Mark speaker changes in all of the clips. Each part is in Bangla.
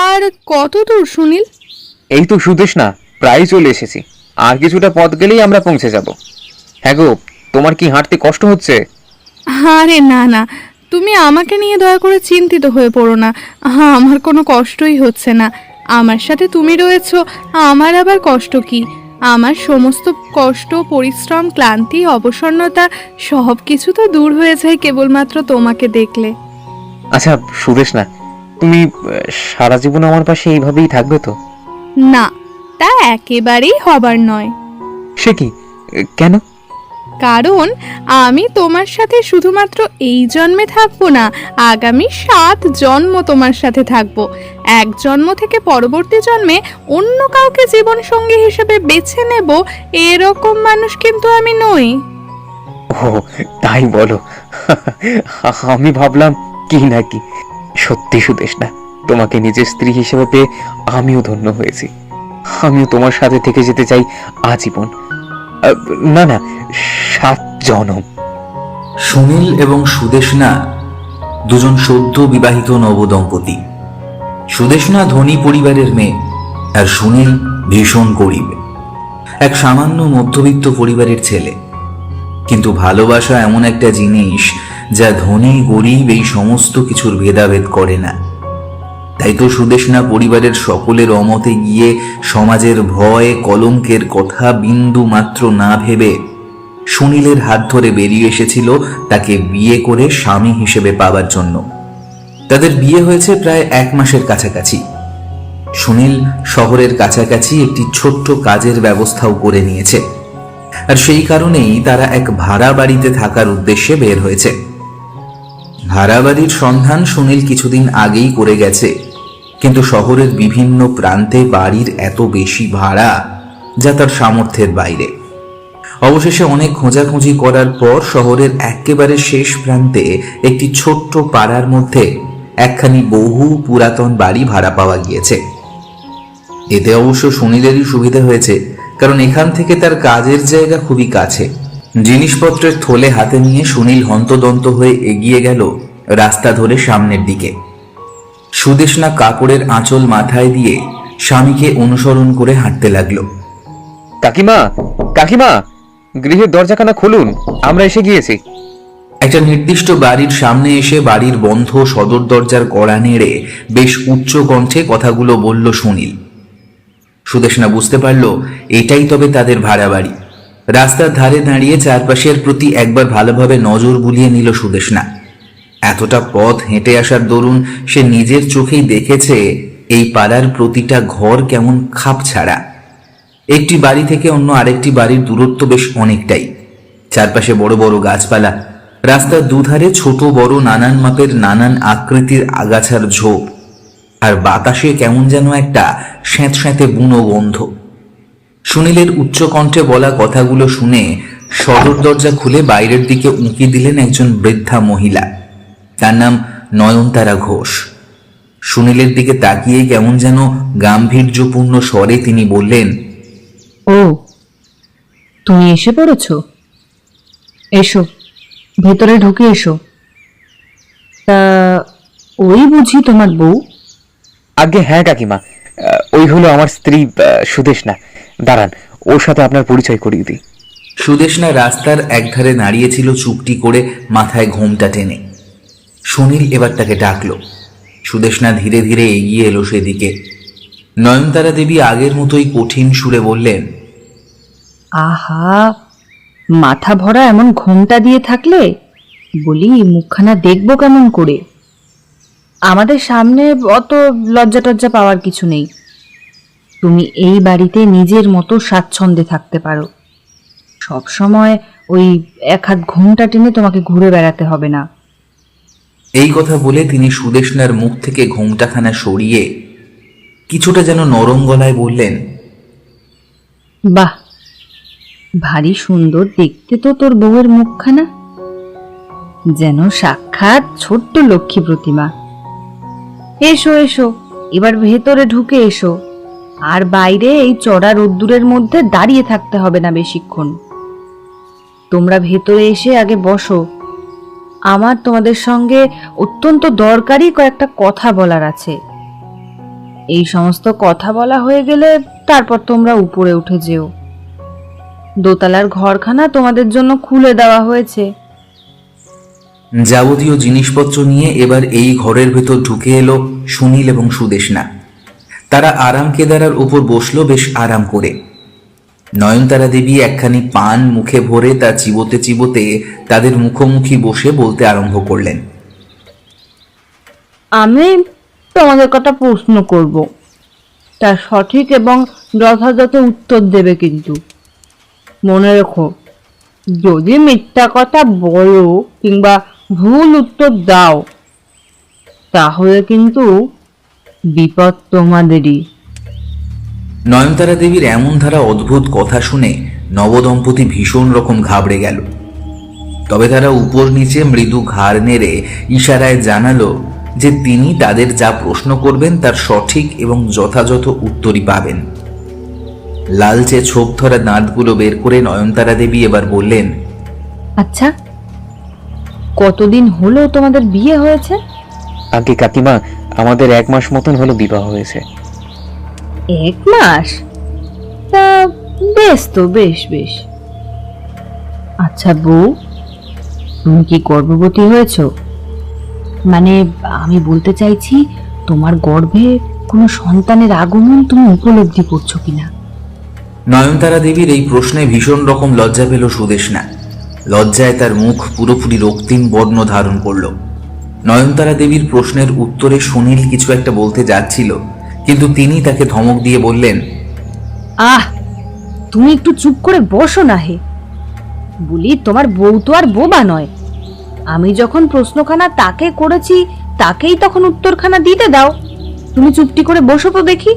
Speaker 1: আর কত দূর সুনীল?
Speaker 2: এই তো সুদেশ না, প্রায় চলে এসেছি। আর কিছুটা পথ গেলেই আমরা পৌঁছে যাব। হ্যাঁ গো, তোমার কি হাঁটতে কষ্ট হচ্ছে?
Speaker 1: আরে না না, তুমি আমাকে নিয়ে দয়া করে চিন্তিত হয়ে পড়ো না। হ্যাঁ, আমার কোনো কষ্টই হচ্ছে না। আমার সাথে তুমি রয়েছো, আমার আবার কষ্ট কি? আমার সমস্ত কষ্ট, পরিশ্রম, ক্লান্তি, অবসন্নতা সব কিছু তো দূর হয়ে যায় কেবলমাত্র তোমাকে দেখলে।
Speaker 2: আচ্ছা সুদেশ না, তুমি সারা জীবন আমার পাশে এইভাবেই থাকবে তো?
Speaker 1: না, তা একেবারেই হবার নয়।
Speaker 2: সে কি, কেন?
Speaker 1: কারণ আমি তোমার সাথে শুধুমাত্র এই জন্মে থাকবো না, আগামী 7 জন্ম তোমার সাথে থাকবো। এক জন্ম থেকে পরবর্তী জন্মে অন্য কাউকে জীবন সঙ্গী হিসেবে বেছে নেব, এরকম মানুষ কিন্তু আমি নই।
Speaker 2: ও তাই বলো? আমি ভাবলাম কি নাকি। সত্যি সুদেশ না, তোমাকে নিজের স্ত্রী হিসেবে পেয়ে আমিও ধন্য হয়েছি। আমিও তোমার সাথে থেকে যেতে চাই আজীবন। না না, 7 জনম।
Speaker 3: সুনীল এবং সুদেশনা দুজন সদ্য বিবাহিত নবদম্পতি। সুদেশনা ধনী পরিবারের মেয়ে, আর সুনীল ভীষণ গরিব, এক সামান্য মধ্যবিত্ত পরিবারের ছেলে। কিন্তু ভালোবাসা এমন একটা জিনিস যা ধনী গরিব এই সমস্ত কিছুর ভেদাভেদ করে না। তাই তো সুদেশনা পরিবারের সকলের অমতে গিয়ে সমাজের ভয় কলঙ্কের কথা বিন্দু মাত্র না ভেবে সুনীলের হাত ধরে বেরিয়ে এসেছিল তাকে বিয়ে করে স্বামী হিসেবে পাওয়ার জন্য। তাদের বিয়ে হয়েছে প্রায় 1 মাসের কাছাকাছি। সুনীল শহরের কাছাকাছি একটি ছোট্ট কাজের ব্যবস্থাও করে নিয়েছে, আর সেই কারণেই তারা এক ভাড়া বাড়িতে থাকার উদ্দেশ্যে বের হয়েছে। ভাড়া বাড়ির সন্ধান সুনীল কিছুদিন আগেই করে গেছে, কিন্তু শহরের বিভিন্ন প্রান্তে বাড়ির এত বেশি ভাড়া যা তার সামর্থ্যের বাইরে। অবশেষে অনেক খোঁজাখুঁজি করার পর শহরের একেবারে শেষ প্রান্তে একটি ছোট্ট পাড়ার মধ্যে একখানি বহু পুরাতন বাড়ি ভাড়া পাওয়া গিয়েছে। এতে অবশ্য সুনীলেরই সুবিধা হয়েছে, কারণ এখান থেকে তার কাজের জায়গা খুবই কাছে। জিনিসপত্রের থলে হাতে নিয়ে সুনীল হন্তদন্ত হয়ে এগিয়ে গেল রাস্তা ধরে সামনের দিকে। সুদেশনা কাপড়ের আঁচল মাথায় দিয়ে স্বামীকে অনুসরণ করে হাঁটতে লাগলো।
Speaker 2: কাকিমা, কাকিমা, গৃহের দরজাখানা খুলুন, আমরা এসে গিয়েছি।
Speaker 3: একটা নির্দিষ্ট বাড়ির সামনে এসে বাড়ির বন্ধ সদর দরজার কড়া নেড়ে বেশ উচ্চ কণ্ঠে কথাগুলো বলল সুনীল। সুদেশনা বুঝতে পারল এটাই তবে তাদের ভাড়া বাড়ি। রাস্তার ধারে দাঁড়িয়ে চারপাশের প্রতি একবার ভালোভাবে নজর বুলিয়ে নিল সুদেশনা। এতটা পথ হেঁটে আসার দরুন সে নিজের চোখেই দেখেছে এই পাড়ার প্রতিটা ঘর কেমন খাপ ছাড়া। একটি বাড়ি থেকে অন্য আরেকটি বাড়ির দূরত্ব বেশ অনেকটাই। চারপাশে বড় বড় গাছপালা, রাস্তার দুধারে ছোট বড় নানান মাপের নানান আকৃতির আগাছার ঝোপ, আর বাতাসে কেমন যেন একটা স্যাঁতস্যাঁতে বুনো গন্ধ। সুনীলের উচ্চকণ্ঠে বলা কথাগুলো শুনে সদর দরজা খুলে বাইরের দিকে উঁকি দিলেন একজন বৃদ্ধা মহিলা। তার নাম নয়নতারা ঘোষ। সুনীলের দিকে তাকিয়ে কেমন যেন গাম্ভীর্যপূর্ণ স্বরে তিনি বললেন,
Speaker 4: ও, তুমি এসে পড়েছো? এসো, ভেতরে ঢুকে এসো। তা ওই বুঝি তোমার বউ?
Speaker 2: আগে হ্যাঁ কাকিমা, ওই হলো আমার স্ত্রী সুদেশনা। দাঁড়ান, ওর সাথে আপনার পরিচয় করিয়ে দিই।
Speaker 3: সুদেশনা রাস্তার একধারে দাঁড়িয়েছিল চুপটি করে মাথায় ঘোমটা টেনে। সুনীল এবার তাকে ডাকলো। সুদেশনা ধীরে ধীরে এগিয়ে এলো সেদিকে। নয়নতারা দেবী আগের মতোই কঠিন সুরে বললেন,
Speaker 4: আহা, মাথা ভরা এমন ঘোমটা দিয়ে থাকলে বলি মুখখানা দেখবো কেমন করে? আমাদের সামনে অত লজ্জা টজ্জা পাওয়ার কিছু নেই। তুমি এই বাড়িতে নিজের মতো স্বাচ্ছন্দ্যে থাকতে পারো। সব সময় ওই 1 হাত ঘোমটা টেনে তোমাকে ঘুরে বেড়াতে হবে না।
Speaker 3: এই কথা বলে তিনি সুদেশনার মুখ থেকে ঘোমটাখানা সরিয়ে কিছুটা যেন নরম গলায় বললেন,
Speaker 4: বাহ, ভারী সুন্দর দেখতে তো তোর বউয়ের মুখখানা, যেন সাক্ষাৎ ছোট্ট লক্ষ্মী প্রতিমা। এসো এসো, এবার ভেতরে ঢুকে এসো। আর বাইরে এই চড়া রোদ্দুরের মধ্যে দাঁড়িয়ে থাকতে হবে না বেশিক্ষণ। তোমরা ভেতরে এসে আগে বসো, আমার তোমাদের সঙ্গে অত্যন্ত দরকারি কয়েকটা কথা বলার আছে। এই সমস্ত কথা বলা হয়ে গেলে তারপর তোমরা উপরে উঠে যেও। দোতলার ঘরখানা তোমাদের জন্য খুলে দেওয়া হয়েছে।
Speaker 3: যাবতীয় জিনিসপত্র নিয়ে এবার এই ঘরের ভেতর ঢুকে এলো সুনীল এবং সুদেষ্ণা। তারা আরাম কেদারার উপর বসলো বেশ আরাম করে। নয়নতারা দেবী একখানি পান মুখে ভরে তা চিবোতে চিবোতে তাদের মুখোমুখি বসে বলতে আরম্ভ করলেন।
Speaker 4: আমি তোমাদের কথা প্রশ্ন করব, তার সঠিক এবং যথাযথ উত্তর দেবে, কিন্তু মনে রেখো, যদি মিথ্যা কথা বলো কিংবা ভুল উত্তর দাও তাহলে কিন্তু বিপদ তোমাদেরই।
Speaker 3: নয়নতারা দেবীর এমন ধারা অদ্ভুত কথা শুনে নবদম্পতি ভীষণ রকম ঘাবড়ে গেল। তবে তারা উপর নিচে মৃদু ঘাড় নেড়ে ইশারায় জানালো যে তিনি তাদের যা প্রশ্ন করবেন তার সঠিক এবং যথাযথ উত্তরই পাবেন। লালচে ছোপ ধরা দাঁতগুলো বের করে নয়নতারা দেবী এবার বললেন,
Speaker 4: আচ্ছা, কতদিন হলো তোমাদের বিয়ে হয়েছে?
Speaker 2: আগে কাকিমা, আমাদের 1 মাস মতন হলো বিবাহ হয়েছে।
Speaker 4: 1 মাস? তা বেশ তো, বেশ বেশ। আচ্ছা বউ, তুমি কি গর্ভবতী হয়েছো? মানে আমি বলতে চাইছি, তোমার গর্ভে কোনো সন্তানের আগমন তুমি উপলব্ধি করছো কিনা?
Speaker 3: নয়নতারা দেবীর এই প্রশ্নে ভীষণ রকম লজ্জা পেল সুদেষ্ণা। লজ্জায় তার মুখ পুরোপুরি রক্তিম বর্ণ ধারণ করল। নয়নতারা দেবীর প্রশ্নের উত্তরে সুনীল কিছু একটা বলতে যাচ্ছিল, কিন্তু তিনি তাকে ধমক দিয়ে বললেন,
Speaker 4: আহ, তুমি একটু চুপ করে বসো না হে। বলি, তোমার বউ তো আর বোবা নয়। আমি যখন প্রশ্নখানা তাকে করেছি তাকেই তখন উত্তরখানা দিতে দাও। তুমি চুপটি করে বসো তো দেখি।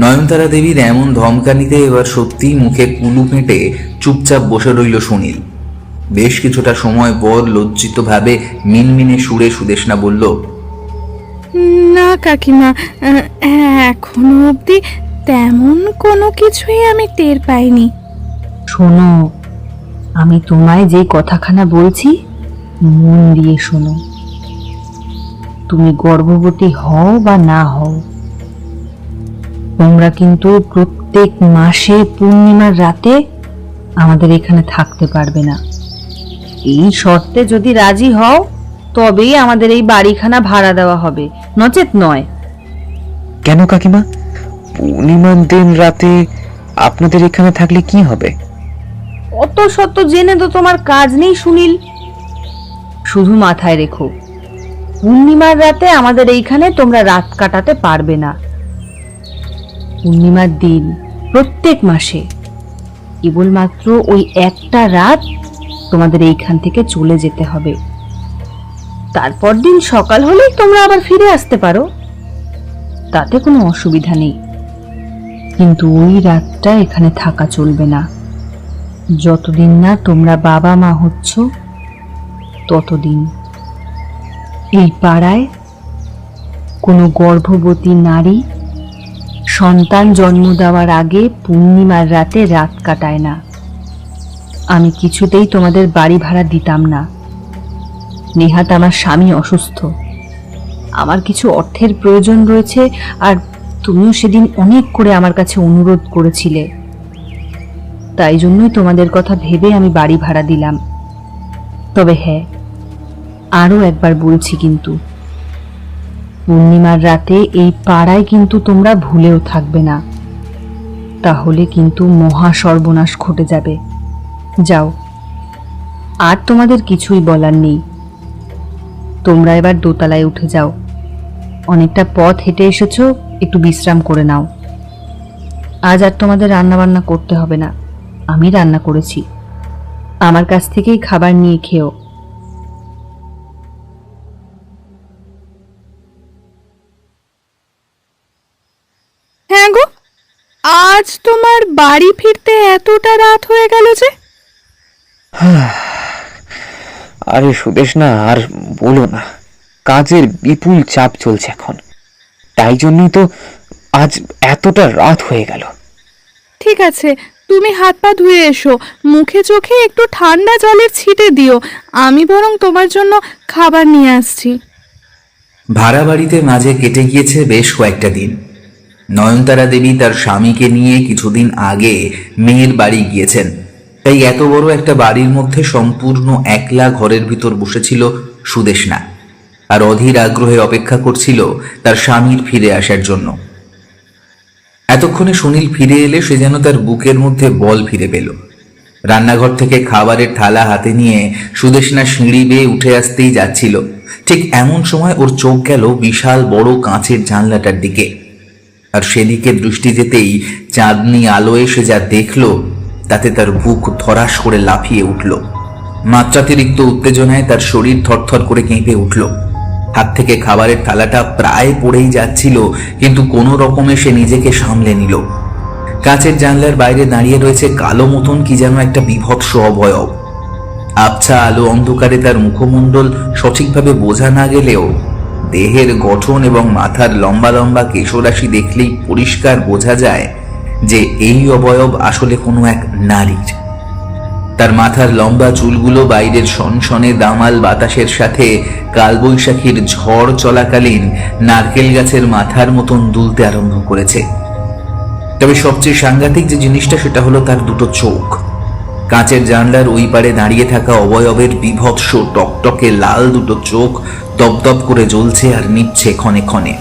Speaker 3: নয়নতারা দেবীর এমন ধমকানিতে এবার সত্যিই মুখে কুলু কেটে চুপচাপ বসে রইল সুনীল। বেশ কিছুটা সময় পর লজ্জিত ভাবে মিনমিনে সুরে সুদেষ্ণা বলল,
Speaker 1: না কাকিমা, এখনো অবধি তেমন কোনো কিছুই আমি টের পাইনি।
Speaker 4: শোনো, আমি তোমায় যে কথাখানা বলছি মন দিয়ে শোনো। তুমি গর্ভবতী হও বা না হও, তোমরা কিন্তু প্রত্যেক মাসে পূর্ণিমার রাতে আমাদের এখানে থাকতে পারবে না। এই শর্তে যদি রাজি হও তবেই আমাদের এই বাড়িখানা ভাড়া দেওয়া হবে, নচেত নয়।
Speaker 2: কেন কাকিমা? পূর্ণিমার দিন রাতে আপনাদের এখানে থাকলে কি হবে?
Speaker 4: অত শত জেনে তো তোমার কাজ নেই সুনীল। শুধু মাথায় রেখো, পূর্ণিমার রাতে আমাদের এইখানে তোমরা রাত কাটাতে পারবে না। পূর্ণিমার দিন প্রত্যেক মাসে কেবলমাত্র ওই একটা রাত তোমাদের এইখান থেকে চলে যেতে হবে। তারপর দিন সকাল হলেই তোমরা আবার ফিরে আসতে পারো, তাতে কোনো অসুবিধা নেই। কিন্তু ওই রাতটা এখানে থাকা চলবে না। যতদিন না তোমরা বাবা মা হচ্ছ ততদিন এই পাড়ায় কোনো গর্ভবতী নারী সন্তান জন্ম দেওয়ার আগে পূর্ণিমার রাতে রাত কাটায় না। আমি কিছুতেই তোমাদের বাড়ি ভাড়া দিতাম না। নেহাত আমার স্বামী অসুস্থ, আমার কিছু অর্থের প্রয়োজন রয়েছে, আর তুমিও সেদিন অনেক করে আমার কাছে অনুরোধ করেছিলে। তাই জন্যই তোমাদের কথা ভেবে আমি বাড়ি ভাড়া দিলাম। তবে হ্যাঁ, আরো একবার বলছি, কিন্তু পূর্ণিমার রাতে এই পাড়ায় কিন্তু তোমরা ভুলেও থাকবে না, তাহলে কিন্তু মহা সর্বনাশ ঘটে যাবে। যাও, আর তোমাদের কিছুই বলার নেই। তোমরা এবার দোতলায় উঠে যাও। অনেকটা পথ হেঁটে এসেছো, একটু বিশ্রাম করে নাও। আজ আর তোমাদের রান্না বান্না করতে হবে না, আমি রান্না করেছি। আমার কাছ থেকেই খাবার নিয়ে খেও।
Speaker 1: হ্যাঁ গো, আজ তোমার বাড়ি ফিরতে এতটা রাত হয়ে গেল যে?
Speaker 2: আরে সুদেষ্ণা, আর বলো না, কাজের বিপুল চাপ চলছে এখন, তাই জন্যই তো আজ এতটা রাত হয়ে গেল।
Speaker 1: ঠিক আছে, তুমি হাত পা ধুয়ে এসো, মুখে চোখে একটু ঠান্ডা জলের ছিটে দিও। আমি বরং তোমার জন্য খাবার নিয়ে আসছি।
Speaker 3: ভাড়া বাড়িতে মাঝে কেটে গিয়েছে বেশ কয়েকটা দিন। নয়নতারা দেবী তার স্বামীকে নিয়ে কিছুদিন আগে মেয়ের বাড়ি গিয়েছেন, তাই এত বড় একটা বাড়ির মধ্যে সম্পূর্ণ একলা ঘরের ভিতর বসেছিল সুদেষ্ণা, আর অধীর আগ্রহে অপেক্ষা করছিল তার স্বামীর ফিরে আসার জন্য। এতক্ষণে সুনীল ফিরে এলে সে যেন তার বুকের মধ্যে বল ফিরে পেল। রান্নাঘর থেকে খাবারের থালা হাতে নিয়ে সুদেষ্ণা সিঁড়ি বেয়ে উঠে আসতেই যাচ্ছিল, ঠিক এমন সময় ওর চোখ গেল বিশাল বড় কাঁচের জানলাটার দিকে। আর সেদিকে দৃষ্টি যেতেই চাঁদনি আলোয় সে যা দেখল তাতে তার বুক ধরাস করে লাফিয়ে উঠল। মাত্রাতিরিক্ত উত্তেজনায় তার শরীর থরথর করে কেঁপে উঠল। হাত থেকে খাবারের থালাটা প্রায় পড়েই যাচ্ছিল, কিন্তু কোনো রকমে সে নিজেকে সামলে নিল। কাঁচের জানলার বাইরে দাঁড়িয়ে রয়েছে কালো মতন কি যেন একটা বিভৎস অবয়ব। আবছা আলো অন্ধকারে তার মুখমণ্ডল সঠিকভাবে বোঝা না গেলেও দেহের গঠন এবং মাথার লম্বা লম্বা কেশরাশি দেখলেই পরিষ্কার বোঝা যায় যে এই অবয়ব আসলে কোনো এক নারীর। তার মাথার লম্বা চুলগুলো বাইরের সনসনে দামাল বাতাসের সাথে কালবৈশাখীর ঝড় চলাকালীন নারকেল গাছের মাথার মতন দুলতে আরম্ভ করেছে। তবে সবচেয়ে সাংঘাতিক যে জিনিসটা সেটা হলো তার দুটো চোখ। কাঁচের জানলার ওই পারে দাঁড়িয়ে থাকা অবয়বের বিভৎস টকটকে লাল দুটো চোখ দপদপ করে জ্বলছে আর নিচ্ছে ক্ষণে ক্ষণে।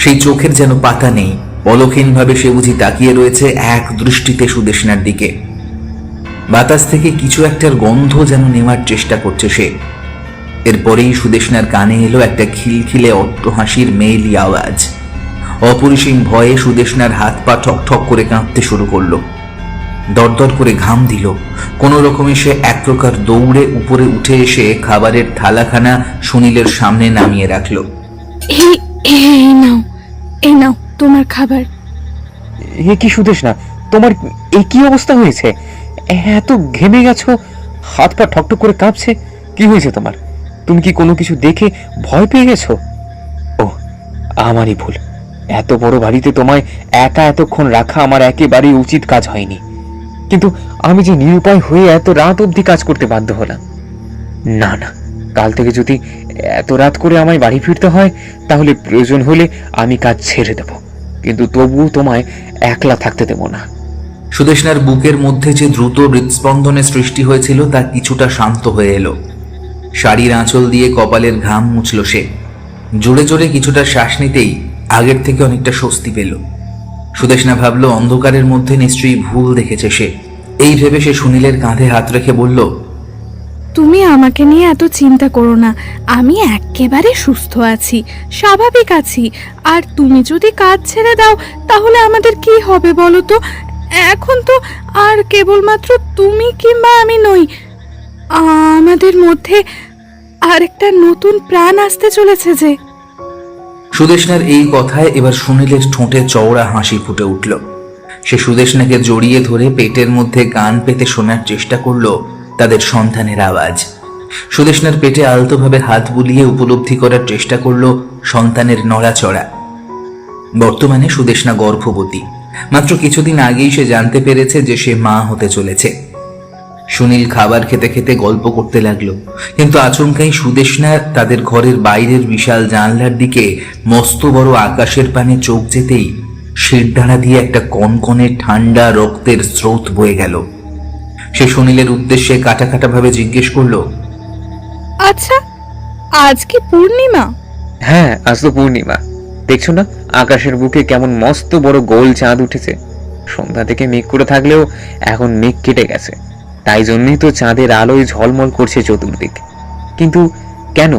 Speaker 3: সেই চোখের যেন পাতা নেই, পলকহীনভাবে সে বুঝি তাকিয়ে রয়েছে এক দৃষ্টিতে সুদেষ্ণার দিকে। বাতাস থেকে কিছু একটার গন্ধ যেন নেওয়ার চেষ্টা করছে সে। এরপরেই সুদেষ্ণার কানে এলো একটা খিলখিলে অট্টহাসির মেয়েলি আওয়াজ। অপরিসীম ভয়ে সুদেষ্ণার হাত পা ঠক ঠক করে কাঁপতে শুরু করলো। দরদর করে ঘাম দিল। কোনো রকমে সে এক প্রকার দৌড়ে উপরে উঠে এসে খাবারের থালাখানা সুনীলের সামনে নামিয়ে রাখলো।
Speaker 1: এই নাও তোমার খাবার।
Speaker 2: এ কি সুদেষ্ণা, তোমার এ কি অবস্থা হয়েছে? এত ঘেমে গেছো, হাত পা ঠকঠক করে কাঁপছে, কি হয়েছে তোমার? তুমি কি কোনো কিছু দেখে ভয় পেয়ে গেছো? ও, আমারই ভুল। এত বড় বাড়িতে তোমায় একা এতক্ষণ রাখা আমার একেবারেই উচিত কাজ হয়নি। কিন্তু আমি যে নিরুপায় হয়ে এত রাত অবধি কাজ করতে বাধ্য হলাম। না না, কাল থেকে যদি এত রাত করে আমায় বাড়ি ফিরতে হয় তাহলে প্রয়োজন হলে আমি কাজ ছেড়ে দেব, কিন্তু তবুও তোমায় একলা থাকতে দেব না।
Speaker 3: সুদেষ্ণার বুকের মধ্যে যে দ্রুত হৃদস্পন্দনের সৃষ্টি হয়েছিল তা কিছুটা শান্ত হয়ে এলো। শাড়ির আঁচল দিয়ে কপালের ঘাম মুছল সে। জোরে জোরে কিছুটা শ্বাস নিতেই আগের থেকে অনেকটা স্বস্তি পেল। সুদেষ্ণা ভাবল অন্ধকারের মধ্যে নিশ্চয়ই ভুল দেখেছে সে। এই ভেবে সে সুনীলের কাঁধে হাত রেখে বলল,
Speaker 1: তুমি আমাকে নিয়ে এত চিন্তা করো না, আমি একেবারে সুস্থ আছি, স্বাভাবিক আছি। আর তুমি যদি কাজ ছেড়ে দাও তাহলে আমাদের কি হবে বলো তো? এখন তো আর কেবলমাত্র তুমি কিংবা আমি নই, আমাদের মধ্যে আরেকটা নতুন প্রাণ আসতে চলেছে যে।
Speaker 3: সুদেষ্ণার এই কথায় এবার সুনীলের ঠোঁটে চওড়া হাসি ফুটে উঠল। সে সুদেষ্ণাকে জড়িয়ে ধরে পেটের মধ্যে কান পেতে শোনার চেষ্টা করলো তাদের সন্তানের আওয়াজ। সুদেষ্ণার পেটে আলতোভাবে হাত বুলিয়ে উপলব্ধি করার চেষ্টা করলো সন্তানের নড়াচড়া। বর্তমানে সুদেষ্ণা গর্ভবতী। মাত্র কিছুদিন আগেই সে জানতে পেরেছে যে সে মা হতে চলেছে। সুনীল খাবার খেতে খেতে গল্প করতে লাগলো, কিন্তু আচমকাই সুদেষ্ণা তাদের ঘরের বাইরের বিশাল জানলার দিকে মস্ত বড় আকাশের পানে চোখ যেতেই শিরদাঁড়া দিয়ে একটা কনকনে ঠান্ডা রক্তের স্রোত বয়ে গেল। সে সুনীলের উদ্দেশ্যে কাটা কাটা ভাবে জিজ্ঞেস করলো,
Speaker 1: আচ্ছা, আজ কি পূর্ণিমা?
Speaker 2: হ্যাঁ, আজ তো পূর্ণিমা। দেখছো না আকাশের বুকে কেমন মস্ত বড় গোল চাঁদ উঠেছে। সন্ধ্যা থেকে মেঘ করে থাকলেও এখন মেঘ কেটে গেছে, তাই জন্যই তো চাঁদের আলোয় ঝলমল করছে চতুর্দিক। কিন্তু কেন,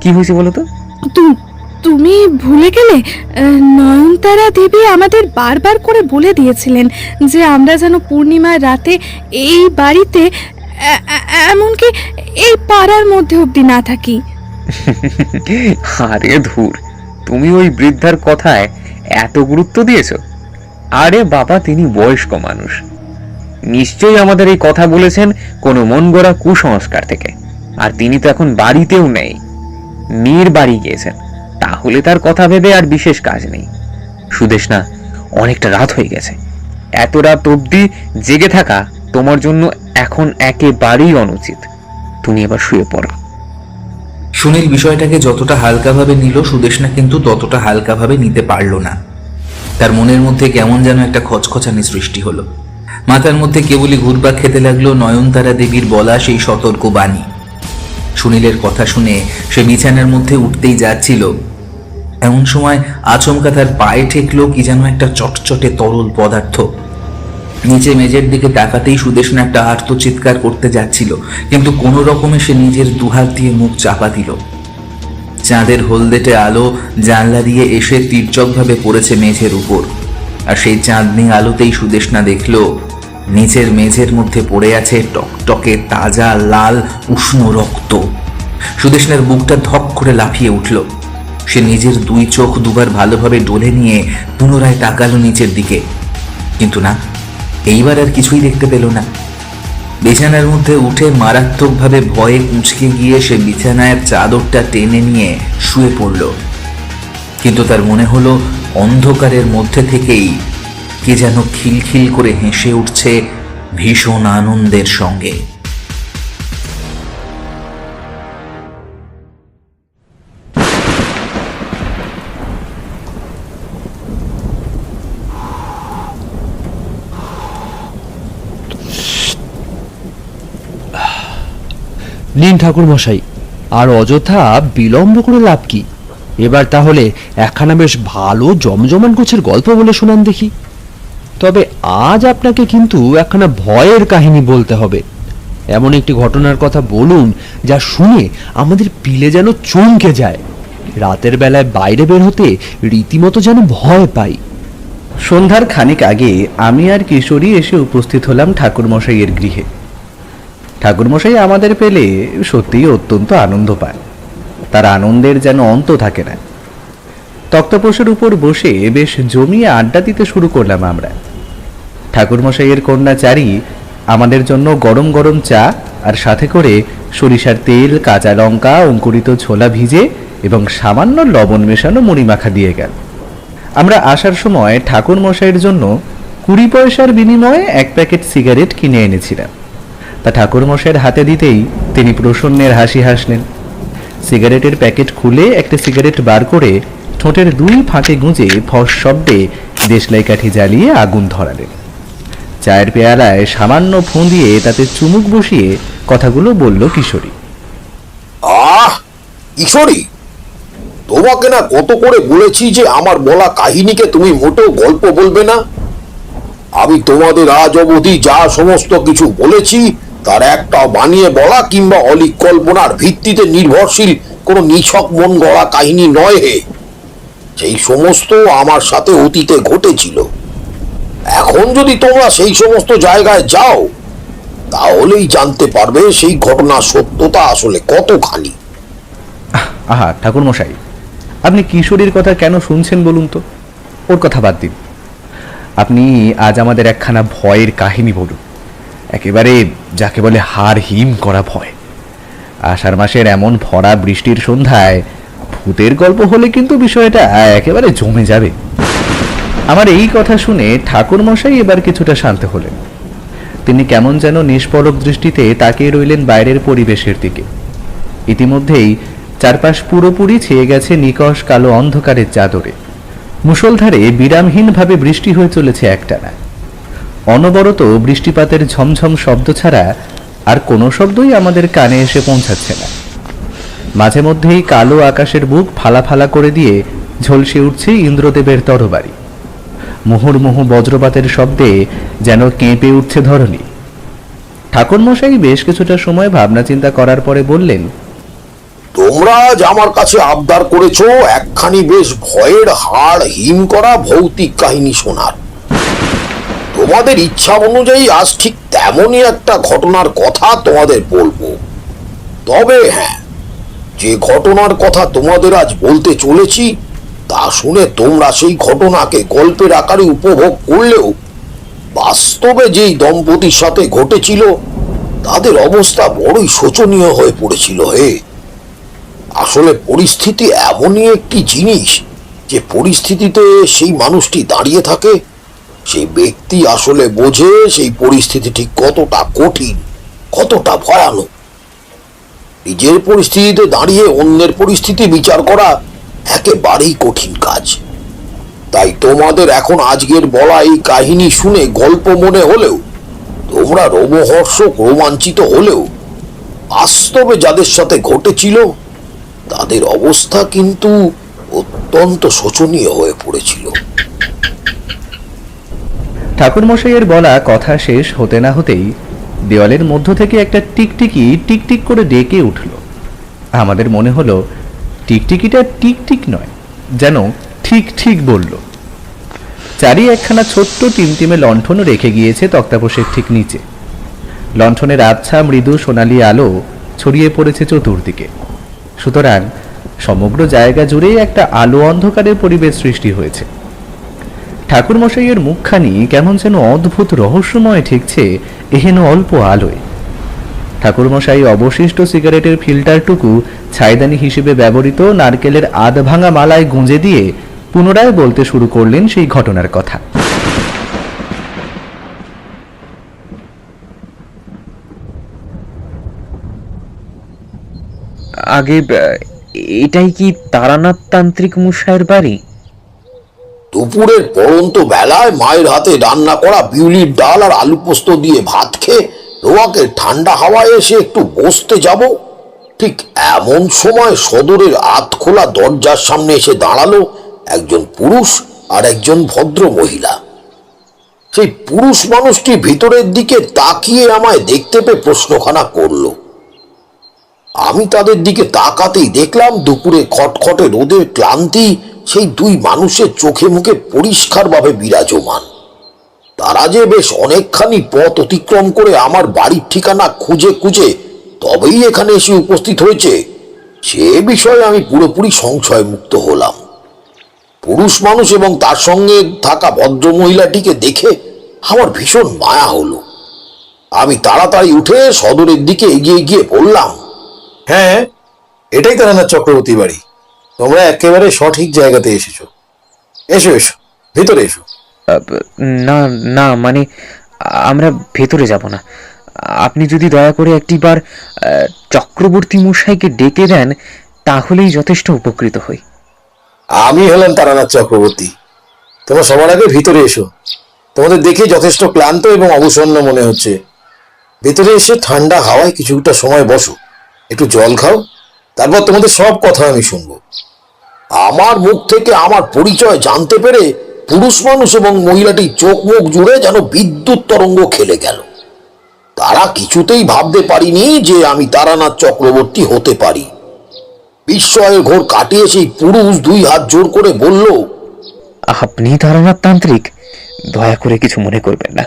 Speaker 2: কি হয়েছে বলো তো?
Speaker 1: তুমি ভুলে গেলে? নয়নতারা দেবী আমাদের বারবার করে বলে দিয়েছিলেন যে আমরা যেন পূর্ণিমার রাতে এই বাড়িতে, এমনকি এই পাড়ার মধ্যে অবধি না থাকি।
Speaker 2: আরে ধুর, তুমি ওই বৃদ্ধার কথায় এত গুরুত্ব দিয়েছো? আরে বাবা, তিনি বয়স্ক মানুষ, নিশ্চয়ই আমাদের এই কথা বলেছেন কোনো মন গড়া কুসংস্কার থেকে। আর তিনি তো এখন বাড়িতেও নেই, মেয়ের বাড়ি গিয়েছেন, তাহলে তার কথা ভেবে আর বিশেষ কাজ নেই। সুদেষ্ণা, অনেকটা রাত হয়ে গেছে, এত রাত অবধি জেগে থাকা তোমার জন্য এখন একেবারেই অনুচিত। তুমি এবার শুয়ে পড়ো।
Speaker 3: সুনীল বিষয়টাকে যতটা হালকাভাবে নিল, সুদেষ্ণা কিন্তু ততটা হালকাভাবে নিতে পারল না। তার মনের মধ্যে কেমন যেন একটা খচখচানি সৃষ্টি হলো। মাথার মধ্যে কেবলই ঘুরপাক খেতে লাগলো নয়নতারা দেবীর বলা সেই সতর্ক বাণী। সুনীলের কথা শুনে সে বিছানার মধ্যে উঠতেই যাচ্ছিল, এমন সময় আচমকা তার পায়ে ঠেকলো কি যেন একটা চটচটে তরল পদার্থ। নিচে মেঝের দিকে তাকাতেই সুদেষ্ণা একটা আর্তচিৎকার করতে যাচ্ছিল, কিন্তু কোনো রকমে সে নিজের দুহাত দিয়ে মুখ চাপা দিল। চাঁদের হলদেটে আলো জানলা দিয়ে এসে তীর্যকভাবে পড়েছে মেঝের উপর, আর সেই চাঁদনি আলোতেই সুদেষ্ণা দেখল নিচের মেঝের মধ্যে পড়ে আছে টকটকে তাজা লাল উষ্ণ রক্ত। সুদেষ্ণার বুকটা ধক করে লাফিয়ে উঠল। সে নিজের দুই চোখ দুবার ভালোভাবে ডলে নিয়ে পুনরায় তাকালো নিচের দিকে, কিন্তু না, এইবার আর কিছুই দেখতে পেল না। বিছানার মধ্যে উঠে মারাত্মকভাবে ভয়ে কুঁচকে গিয়ে সে বিছানায় চাদরটা টেনে নিয়ে শুয়ে পড়ল। কিন্তু তার মনে হলো অন্ধকারের মধ্যে থেকেই কে যেন খিলখিল করে হেসে উঠছে ভীষণ আনন্দের সঙ্গে।
Speaker 5: নিন ঠাকুর মশাই, আর অযথা বিলম্ব করে লাভ কি? এবার তাহলে একখানা বেশ ভালো জমজমান গোছের গল্প বলে শোনান দেখি। তবে আজ আপনাকে কিন্তু একখানা ভয়ের কাহিনী বলতে হবে। এমন একটি ঘটনার কথা বলুন যা শুনে আমাদের পিলে যেন চমকে যায়, রাতের বেলায় বাইরে বের হতে রীতিমতো যেন ভয় পাই।
Speaker 6: সন্ধ্যার খানিক আগে আমি আর কিশোরী এসে উপস্থিত হলাম ঠাকুরমশাইয়ের গৃহে। ঠাকুরমশাই আমাদের পেলে সত্যিই অত্যন্ত আনন্দ পায়, তার আনন্দের যেন অন্ত থাকে না। তক্তপোষের উপর বসে বেশ জমিয়ে আড্ডা দিতে শুরু করলাম আমরা। ঠাকুরমশাইয়ের কন্যা চারি আমাদের জন্য গরম গরম চা আর সাথে করে সরিষার তেল, কাঁচা লঙ্কা, অঙ্কুরিত ছোলা ভিজে এবং সামান্য লবণ মেশানো মুড়ি মাখা দিয়ে গেল। আমরা আসার সময় ঠাকুরমশাইয়ের জন্য 20 পয়সার বিনিময়ে এক প্যাকেট সিগারেট কিনে এনেছিলাম। তা ঠাকুরমশাইয়ের হাতে দিতেই তিনি প্রসন্নের হাসি হাসলেন। সিগারেটের প্যাকেট খুলে একটা সিগারেট বার করে ঠোঁটের 2 ফাঁকে গুঁজে ফস শব্দে দেশলাই কাঠি জ্বালিয়ে আগুন ধরালেন। চায়ের পেয়ালায় সামান্য ফোঁ দিয়ে তাতে চুমুক বসিয়ে কথাগুলো বলল কিশোরী।
Speaker 7: আহ কিশোরী, তোমাকে না কত করে বলেছি যে আমার বলা কাহিনীকে তুমি মোটেও গল্প বলবে না। আমি তোমাদের আজ অবধি যা সমস্ত কিছু বলেছি তার একটা বানিয়ে বলা কিংবা অলিক কল্পনার ভিত্তিতে নির্ভরশীল কোনো নিছক মন গড়া কাহিনী নয় হে। সেই সমস্ত আমার সাথে অতীতে ঘটেছিল। এখন যদি তোমরা সেই সমস্ত জায়গায় যাও তাহলেই জানতে পারবে সেই ঘটনার সত্যতা আসলে কতখানি।
Speaker 6: আহা ঠাকুরমশাই, আপনি কিশোরীর কথা কেন শুনছেন বলুন তো? ওর কথা বাদ দিন, আপনি আজ আমাদের একখানা ভয়ের কাহিনী বলুন। একেবারে যাকে বলে হাড় হিম করা ভয়। আষাঢ় মাসের এমন ভরা বৃষ্টির সন্ধ্যায় ভূতের গল্প হলে কিন্তু বিষয়টা একেবারে জমে যাবে। আমার এই কথা শুনে ঠাকুরমশাই এবার কিছুটা শান্ত হলেন। তিনি কেমন যেন নিষ্পলক দৃষ্টিতে তাকিয়ে রইলেন বাইরের পরিবেশের দিকে। ইতিমধ্যেই চারপাশ পুরোপুরি ছেয়ে গেছে নিকষ কালো অন্ধকারের চাদরে। মুষলধারে বিরামহীনভাবে বৃষ্টি হয়ে চলেছে একটানা। অনবরত বৃষ্টিপাতের ঝমঝম শব্দ ছাড়া আর কোনো শব্দই আমাদের কানে এসে পৌঁছাচ্ছে না। মাঝে মধ্যেই কালো আকাশের বুক ফালা ফালা করে দিয়ে ঝলসে উঠছে ইন্দ্রদেবের তরবারি। মুহুর্মুহু বজ্রপাতের শব্দে যেন কেঁপে উঠছে ধরণী। ঠাকুরমশাই বেশ কিছুটা সময় ভাবনা চিন্তা করার পরে বললেন,
Speaker 7: তোমরা আজ আমার কাছে আবদার করেছো একখানি বেশ ভয়ের হাড় হিম করা ভৌতিক কাহিনী শোনার। তোমাদের ইচ্ছা অনুযায়ী আজ ঠিক তেমনই একটা ঘটনার কথা তোমাদের বলবো। তবে হ্যাঁ, যে ঘটনার কথা তোমাদের আজ বলতে চলেছি তা শুনে তোমরা সেই ঘটনাকে গল্পের আকারে উপভোগ করলেও বাস্তবে যেই দম্পতির সাথে ঘটেছিল তাদের অবস্থা বড়ই শোচনীয় হয়ে পড়েছিল হে। আসলে পরিস্থিতি এমনই একটি জিনিস যে পরিস্থিতিতে সেই মানুষটি দাঁড়িয়ে থাকে সেই ব্যক্তি আসলে বোঝে সেই পরিস্থিতি ঠিক কতটা কঠিন, কতটা ভয়ানক। নিজের পরিস্থিতিতে দাঁড়িয়ে অন্যের পরিস্থিতি বিচার করা একেবারেই কঠিন কাজ। তাই তোমাদের এখন আজকের বলা এই কাহিনী শুনে গল্প মনে হলেও, তোমরা রোমহর্ষক রোমাঞ্চিত হলেও, বাস্তবে যাদের সাথে ঘটেছিল তাদের অবস্থা কিন্তু অত্যন্ত শোচনীয় হয়ে পড়েছিল।
Speaker 6: ঠাকুরমশাইয়ের বলা কথা শেষ হতে না হতেই দেওয়ালের মধ্য থেকে একটা টিকটিকি টিকটিক করে ডেকে উঠল। আমাদের মনে হলো টিকটিকিটা টিকটিক নয়, যেন ঠিক ঠিক বলল। চারি একখানা ছোট্ট টিমটিমে লণ্ঠন রেখে গিয়েছে তক্তাপোষের ঠিক নিচে। লণ্ঠনের আবছা মৃদু সোনালি আলো ছড়িয়ে পড়েছে চতুর্দিকে, সুতরাং সমগ্র জায়গা জুড়েই একটা আলো অন্ধকারের পরিবেশ সৃষ্টি হয়েছে। ঠাকুরমশাইয়ের মুখখানি কেমন যেন অদ্ভুত রহস্যময় ঠেকছে এহেন অল্প আলোয়। ঠাকুরমশাই অবশিষ্ট সিগারেটের ফিল্টারটুকু ছাইদানি হিসেবে ব্যবহৃত নারকেলের আধ ভাঙা মালায় গুঁজে দিয়ে পুনরায় বলতে শুরু করলেন সেই ঘটনার কথা।
Speaker 2: আগে এটাই কি তারানাথ তান্ত্রিক মশাইয়ের বাড়ি?
Speaker 7: দুপুরের পড়ন্ত বেলায় মায়ের হাতে রান্না করা বিউলির ডাল আর আলু পোস্ত দিয়ে ভাত খেয়ে রোয়াকে ঠান্ডা হাওয়ায় এসে একটু বসতে যাব, ঠিক এমন সময় সদরের আধ খোলা দরজার সামনে এসে দাঁড়ালো একজন পুরুষ আর একজন ভদ্র মহিলা। সেই পুরুষ মানুষটি ভিতরের দিকে তাকিয়ে আমায় দেখতে পেয়ে প্রশ্নখানা করল। আমি তাদের দিকে তাকাতেই দেখলাম দুপুরে খটখটে রোদের ক্লান্তি সেই দুই মানুষের চোখে মুখে পরিষ্কারভাবে বিরাজমান। তারা যে বেশ অনেকখানি পথ অতিক্রম করে আমার বাড়ির ঠিকানা খুঁজে খুঁজে তবেই এখানে এসে উপস্থিত হয়েছে, সে বিষয়ে আমি পুরোপুরি সংশয় মুক্ত হলাম। পুরুষ মানুষ এবং তার সঙ্গে থাকা ভদ্র মহিলাটিকে দেখে আমার ভীষণ মায়া হলো। আমি তাড়াতাড়ি উঠে সদরের দিকে এগিয়ে গিয়ে বললাম,
Speaker 8: হ্যাঁ, এটাই তারানাথ চক্রবর্তী বাড়ি। তোমরা একেবারে সঠিক জায়গাতে এসেছো। এসো এসো, ভিতরে এসো।
Speaker 2: না না, মানে আমরা ভেতরে যাব না। আপনি যদি দয়া করে একটিবার চক্রবর্তী মশাইকে ডেকে দেন তাহলেই যথেষ্ট উপকৃত হই।
Speaker 8: আমি হলাম তারানাথ চক্রবর্তী। তোমরা সবার আগে ভিতরে এসো। তোমাদের দেখে যথেষ্ট ক্লান্ত এবং অবসন্ন মনে হচ্ছে। ভেতরে এসে ঠান্ডা হাওয়ায় কিছুটা সময় বসো, একটু জল খাও, তারপর তোমাদের সব কথা আমি শুনবো।
Speaker 7: আমার মুখ থেকে আমার পরিচয় জানতে পেরে পুরুষ মানুষ এবং মহিলাটি চোখ মুখ জুড়ে যেন বিদ্যুৎ তরঙ্গ খেলে গেল। তারা কিছুতেই ভাবতে পারিনি যে আমি তারানাথ চক্রবর্তী হতে পারি। বিস্ময়ের ঘোর কাটিয়ে সেই পুরুষ দুই হাত জোর করে বলল,
Speaker 2: আপনি তারানাথ তান্ত্রিক? দয়া করে কিছু মনে করবেন না,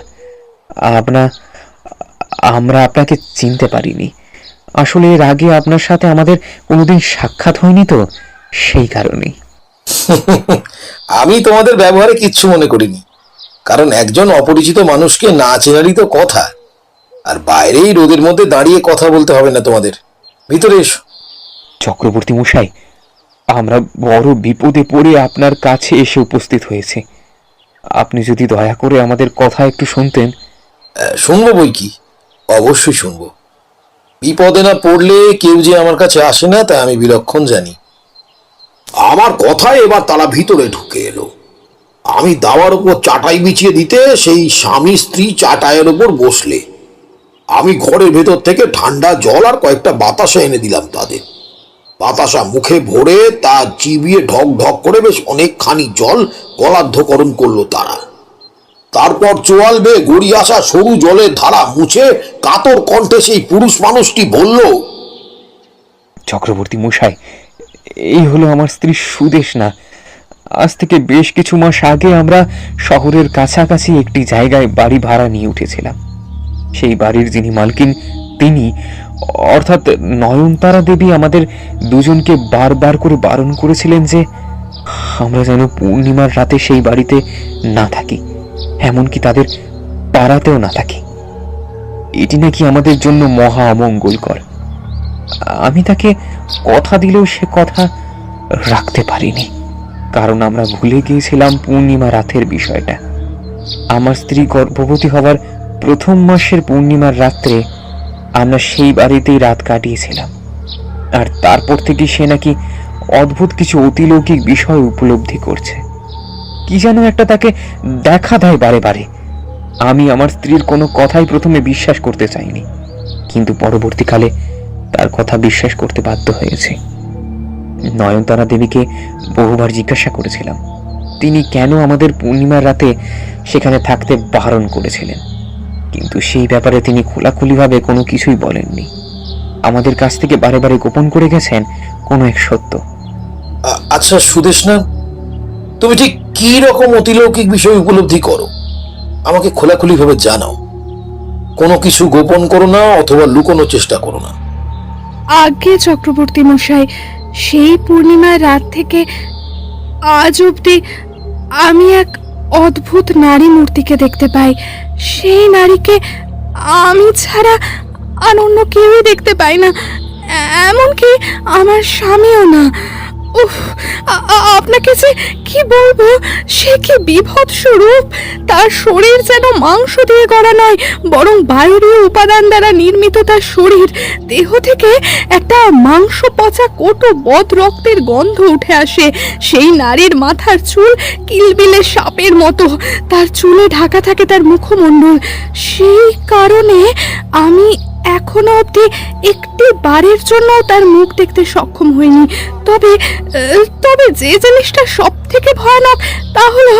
Speaker 2: আমরা আপনাকে চিনতে পারিনি। আসলে এর আগে আপনার সাথে আমাদের কোনোদিন সাক্ষাৎ হয়নি তো, সেই কারণেই।
Speaker 8: আমি তোমাদের ব্যবহারে কিচ্ছু মনে করিনি, কারণ একজন অপরিচিত মানুষকে না চেনারই তো কথা। আর বাইরেই রোদের মধ্যে দাঁড়িয়ে কথা বলতে হবে না তোমাদের। ভিতরে এসো।
Speaker 2: চক্রবর্তী মশাই, আমরা বড় বিপদে পড়ে আপনার কাছে এসে উপস্থিত হয়েছে। আপনি যদি দয়া করে আমাদের কথা একটু শুনতেন।
Speaker 8: শুনবো বই কি, অবশ্যই শুনবো। বিপদে না পড়লে কেউ যে আমার কাছে আসে না তা আমি বিলক্ষণ জানি।
Speaker 7: আমার কথায় এবার তারা ভিতরে ঢুকে এলো। আমি দাওয়ার উপর চাটাই বিছিয়ে দিতে সেই স্বামী স্ত্রী চাটাইয়ের উপর বসলে। আমি ঘরের ভেতর থেকে ঠান্ডা জল আর কয়েকটা বাতাসা এনে দিলাম তাদের। বাতাসা মুখে ভরে তা চিবিয়ে ঢক ঢক করে বেশ অনেকখানি জল গলার্ধকরণ করলো তারা। তারপর চোয়াল বেয়ে গড়িয়ে আসা সরু জলের ধারা মুছে কাতর কণ্ঠে সেই পুরুষ মানুষটি বলল,
Speaker 2: চক্রবর্তী মশাই, এই হলো আমার স্ত্রী সুদেশনা। আজ থেকে বেশ কিছু মাস আগে আমরা শহরের কাছাকাছি একটি জায়গায় বাড়ি ভাড়া নিয়ে উঠেছিলাম। সেই বাড়ির যিনি মালকিন, তিনি অর্থাৎ নয়নতারা দেবী আমাদের দুজনকে বারবার করে বারণ করেছিলেন যে আমরা যেন পূর্ণিমার রাতে সেই বাড়িতে না থাকি, এমনকি তাদের পাড়াতেও না থাকি। এটি নাকি আমাদের জন্য মহা অমঙ্গলকর। আমি তাকে কথা দিলেও সে কথা রাখতে পারিনি, কারণ আমরা ভুলে গিয়েছিলাম পূর্ণিমা রাতের বিষয়টা। আমার স্ত্রী গর্ভবতী হওয়ার প্রথম মাসের পূর্ণিমার রাত্রে আমরা সেই বাড়িতেই রাত কাটিয়েছিলাম। আর তারপর থেকে সে নাকি অদ্ভুত কিছু অতিলৌকিক বিষয় উপলব্ধি করছে। কি যেন একটা তাকে দেখা দেয় বারে বারে। আমি আমার স্ত্রীর কোনো কথাই প্রথমে বিশ্বাস করতে চাইনি, কিন্তু পরবর্তীকালে তার কথা বিশ্বাস করতে বাধ্য হয়েছি। নয়নতারা দেবীকে বহুবার জিজ্ঞাসা করেছিলাম তিনি কেন আমাদের পূর্ণিমার রাতে সেখানে থাকতে বারণ করেছিলেন, কিন্তু সেই ব্যাপারে তিনি খোলাখুলিভাবে কোনো কিছুই বলেননি। আমাদের কাছ থেকে বারে বারে গোপন করে গেছেন কোনো এক সত্য।
Speaker 8: আচ্ছা সুদেশনা, তুমি ঠিক কি রকম অতিলৌকিক বিষয় উপলব্ধি করো আমাকে খোলাখুলি ভাবে জানাও। কোনো কিছু গোপন করো না অথবা লুকোনোর চেষ্টা করো না।
Speaker 1: আগে চক্রবর্তী মশাই, সেই পূর্ণিমার রাত থেকে আজ অবধি আমি এক অদ্ভুত নারী মূর্তিকে দেখতে পাই। সেই নারীকে আমি ছাড়া আর অন্য কেউই দেখতে পাই না, এমনকি আমার স্বামীও না। উফ, আপনাকে যে কি বলবো, সে কি বিভৎস রূপ। তার শরীর যেন মাংস দিয়ে গড়া নয়, বরং বায়ুরীয় উপাদান দ্বারা নির্মিত। তার শরীর দেহ থেকে একটা মাংস পচা কোটো বদ রক্তের গন্ধ উঠে আসে। সেই নারীর মাথার চুল কিলবিলে সাপের মতো, তার চুলে ঢাকা থাকে তার মুখমণ্ডল। সেই কারণে আমি এখনো অবধি একটি বারের জন্য তার মুখ দেখতে সক্ষম হইনি। তবে তবে যে জিনিসটা সব থেকে ভয়ানক তা হলো,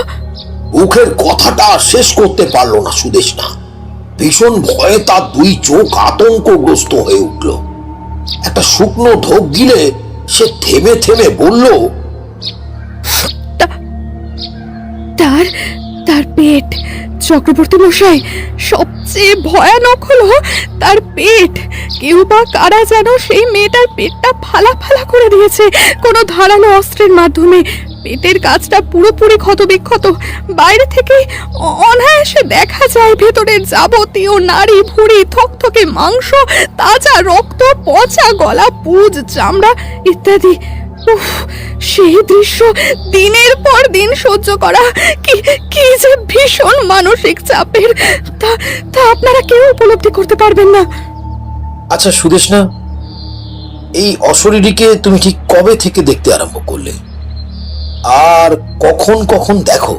Speaker 7: মুখের কথাটা শেষ করতে পারলো না সুদেশনা। ভীষণ ভয়ে তার দুই চোখ আতঙ্কগ্রস্ত হয়ে উঠল। একটা শুকনো ঢোক দিলে সে থেমে থেমে বলল,
Speaker 1: তার তার পেট। চক্রবর্তী মশাই, সবচেয়ে ভয়ানক হলো তার পেট। কেউ বা কারা যেন সেই মেয়েটার পেটটা ফালা ফালা করে দিয়েছে কোনো ধারালো অস্ত্রের মাধ্যমে। পেটের কাজটা পুরোপুরি ক্ষতবিক্ষত। বাইরে থেকে অনায়াসে দেখা যায় ভেতরের যাবতীয় নাড়ি ভুঁড়ি, থকথকে মাংস, তাজা রক্ত, পচা গলা, পুজ, চামড়া ইত্যাদি। উফ, সেই দৃশ্য দিনের পর দিন সহ্য করা কি কি যে ভীষণ মানসিক চাপের, তা আপনারা কেউ উপলব্ধি করতে পারবেন না।
Speaker 8: আচ্ছা সুদেশনা, এই অশরীরীকে তুমি ঠিক কবে থেকে দেখতে আরম্ভ করলে আর কখন কখন দেখো?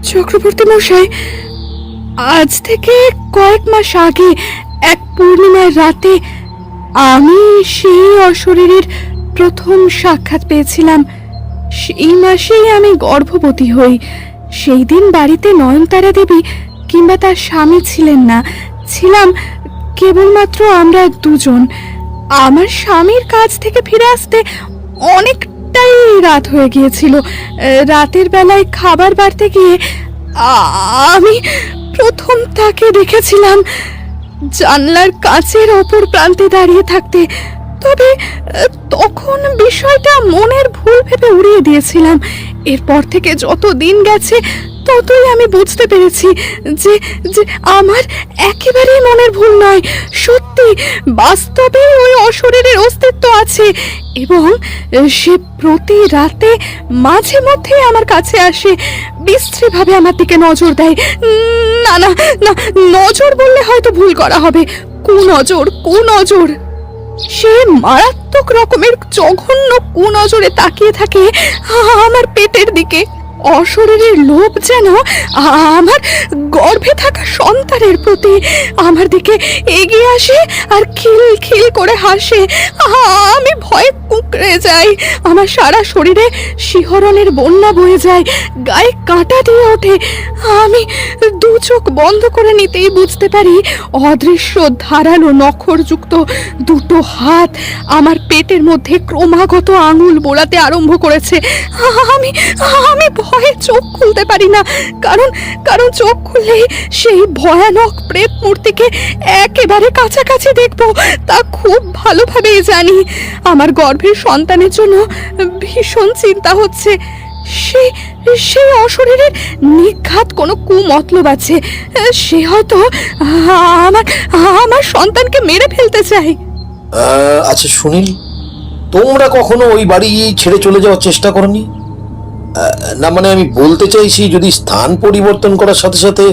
Speaker 1: চক্রবর্তী মশাই, আজ থেকে কয়েক মাস আগে এক পূর্ণিমার রাতে আমি সেই অশরীরীর প্রথম সাক্ষাৎ পেয়েছিলাম। সেই মাসেই আমি গর্ভবতী হই। সেই দিন বাড়িতে নয়নতারা দেবী কিংবা তার স্বামী ছিলেন না, ছিলাম কেবলমাত্র আমরা দুজন। আমার স্বামীর কাজ থেকে ফিরে আসতে অনেকটাই রাত হয়ে গিয়েছিল। রাতের বেলায় খাবার বাড়তে গিয়ে আমি প্রথম তাকে দেখেছিলাম জানলার কাঁচের অপর প্রান্তে দাঁড়িয়ে থাকতে। তবে তখন বিষয়টা মনের ভুল ভেবে উড়িয়ে দিয়েছিলাম। এরপর থেকে যত দিন গেছে ততই আমি বুঝতে পেরেছি যে যে আমার একেবারেই মনের ভুল নয়, সত্যি বাস্তবে ওই অশরীরের অস্তিত্ব আছে এবং সে প্রতি রাতে মাঝে মধ্যে আমার কাছে আসে, বিশ্রীভাবে আমার দিকে নজর দেয়। না না না, নজর বললে হয়তো ভুল করা হবে, কুনজর কুনজর। সে মারাত্মক রকমের জঘন্য কুনজরে তাকিয়ে থাকে আমার পেটের দিকে। অশরীরের লোভ যেন আমার গর্ভে থাকা সন্তানের প্রতি। আমার দিকে এগিয়ে আসে আর খিল খিল করে হাসে। আমি ভয়ে কুঁকড়ে যাই, আমার সারা শরীরে শিহরণের বন্যা বয়ে যায়, গায়ে কাঁটা দিয়ে ওঠে। আমি দু চোখ বন্ধ করে নিতেই বুঝতে পারি অদৃশ্য ধারালো নখরযুক্ত দুটো হাত আমার পেটের মধ্যে ক্রমাগত আঙুল বোড়াতে আরম্ভ করেছে। আমি আমি ভয়ে চোখ খুলতে পারি না, কারণ কারণ চোখ খুললেই সেই ভয়ানক প্রেত মূর্তিকে একেবারে কাছাকাছি দেখবো, তা খুব ভালোভাবেই জানি। আমার গর্ভের সন্তানের জন্য ভীষণ চিন্তা হচ্ছে। সেই অশরীরের নিঘাত কোনো কুমতলব আছে। সে হয়তো আমার আমার সন্তানকে মেরে ফেলতে চায়।
Speaker 8: আচ্ছা সুনীল, তোমরা কখনো ওই বাড়ি ছেড়ে চলে যাওয়ার চেষ্টা করনি? না মানে আমি বলতে চাইছি, যদি স্থান পরিবর্তন করার সাথে সাথে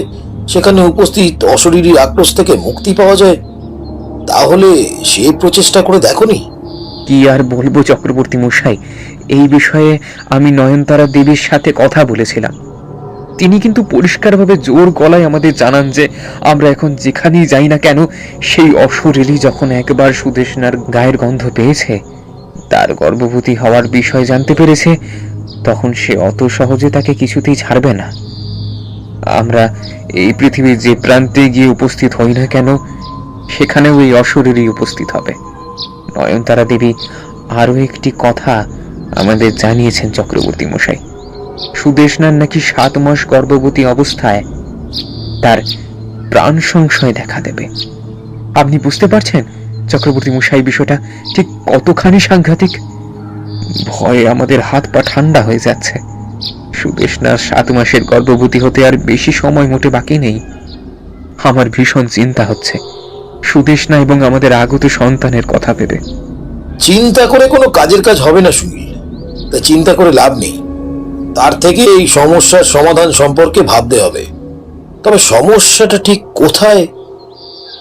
Speaker 8: সেখানে উপস্থিত অশরীরী আক্রোশ থেকে মুক্তি পাওয়া যায়, তাহলে সে প্রচেষ্টা করে দেখোনি?
Speaker 2: কি আর বলবো চক্রবর্তী মশাই, এই বিষয়ে আমি নয়নতারা দেবীর সাথে কথা বলেছিলাম। তিনি কিন্তু পরিষ্কারভাবে জোর গলায় আমাদের জানান যে আমরা এখন যেখানেই যাই না কেন, সেই অশরীরী যখন একবার সুদেষ্ণার গায়ের গন্ধ পেয়েছে, তার গর্ভবতী হওয়ার বিষয় জানতে পেরেছে, তখন সে অত সহজে তাকে কিছুতেই ছাড়বে না। আমরা এই পৃথিবীর যে প্রান্তে গিয়ে উপস্থিত হই না কেন, সেখানেও এই অশরীরী উপস্থিত হবে। নয়নতারা দেবী আরো একটি কথা আমাদের জানিয়েছেন চক্রবর্তী মশাই, সুদেষ্ণার নাকি 7 মাস গর্ভবতী অবস্থায় তার প্রাণ সংশয় দেখা দেবে। আপনি বুঝতে পারছেন চক্রবর্তী মশাই বিষয়টা ঠিক কতখানি সাংঘাতিক? ভয়ে আমাদের হাত পা ঠান্ডা হয়ে যাচ্ছে। সুদেষ্ণার 7 মাসের গর্ভবতী হতে আর বেশি সময় মোটে বাকি নেই। আমার ভীষণ চিন্তা হচ্ছে সুদেষ্ণা এবং আমাদের আগত সন্তানের কথা ভেবে।
Speaker 8: চিন্তা করে কোনো কাজের কাজ হবে না সুনীল, তা চিন্তা করে লাভ নেই। তার থেকে এই সমস্যার সমাধান সম্পর্কে ভাবতে হবে। তবে সমস্যাটা ঠিক কোথায়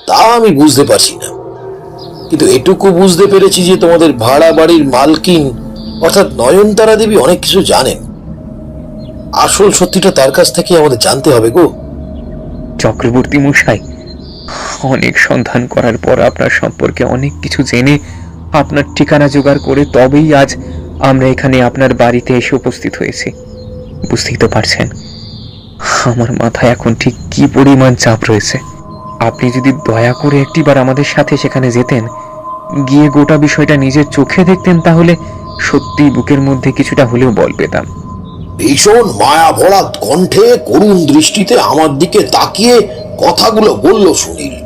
Speaker 8: তা আমি বুঝতে পারছি না, কিন্তু এটুকু বুঝতে পেরেছি যে তোমাদের ভাড়া বাড়ির মালকিন অর্থাৎ নয়নতারা দেবী অনেক কিছু জানেন। আসল সত্যিটা তার কাছ থেকে আমাদের জানতে হবে গো।
Speaker 2: চক্রবর্তী মশাই, অনেক সন্ধান করার পর আপনার সম্পর্কে অনেক কিছু জেনে আপনার ঠিকানা জোগাড় করে তবেই আজ আমরা এখানে আপনার বাড়িতে এসে উপস্থিত হয়েছি। বুঝতেই তো পারছেন আমার মাথায় এখন ঠিক কি পরিমাণ চাপ রয়েছে। আপনি যদি দয়া করে একটিবার আমাদের সাথে সেখানে যেতেন, গিয়ে গোটা বিষয়টা নিজের চোখে দেখতেন, তাহলে সত্যি বুকের মধ্যে কিছুটা হলেও বল পেতাম।
Speaker 8: ভীষণ মায়া ভরা কণ্ঠে করুণ দৃষ্টিতে আমার দিকে তাকিয়ে কথাগুলো বলল সুনীল।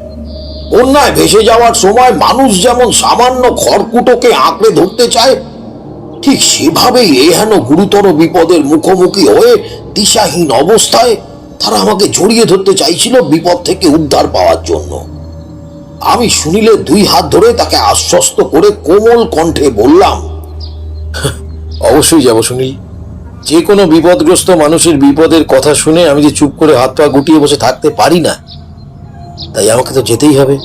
Speaker 8: বন্যায় ভেসে যাওয়ার সময় মানুষ যেমন সামান্য খড়কুটোকে আঁকড়ে ধরতে চায়, ঠিক সেভাবেই এহেন গুরুতর বিপদের মুখোমুখি হয়ে দিশাহীন অবস্থায় তারা আমাকে জড়িয়ে ধরতে চাইছিল বিপদ থেকে উদ্ধার পাওয়ার জন্য। আমি সুনীলের 2 হাত ধরে তাকে আশ্বস্ত করে কোমল কণ্ঠে বললাম, অবশ্যই যাব সুনীল। যে কোনো বিপদগ্রস্ত মানুষের বিপদের কথা শুনে আমি যে চুপ করে হাত পা গুটিয়ে বসে থাকতে পারি না, তাই আমাকে তো যেতেই হবে।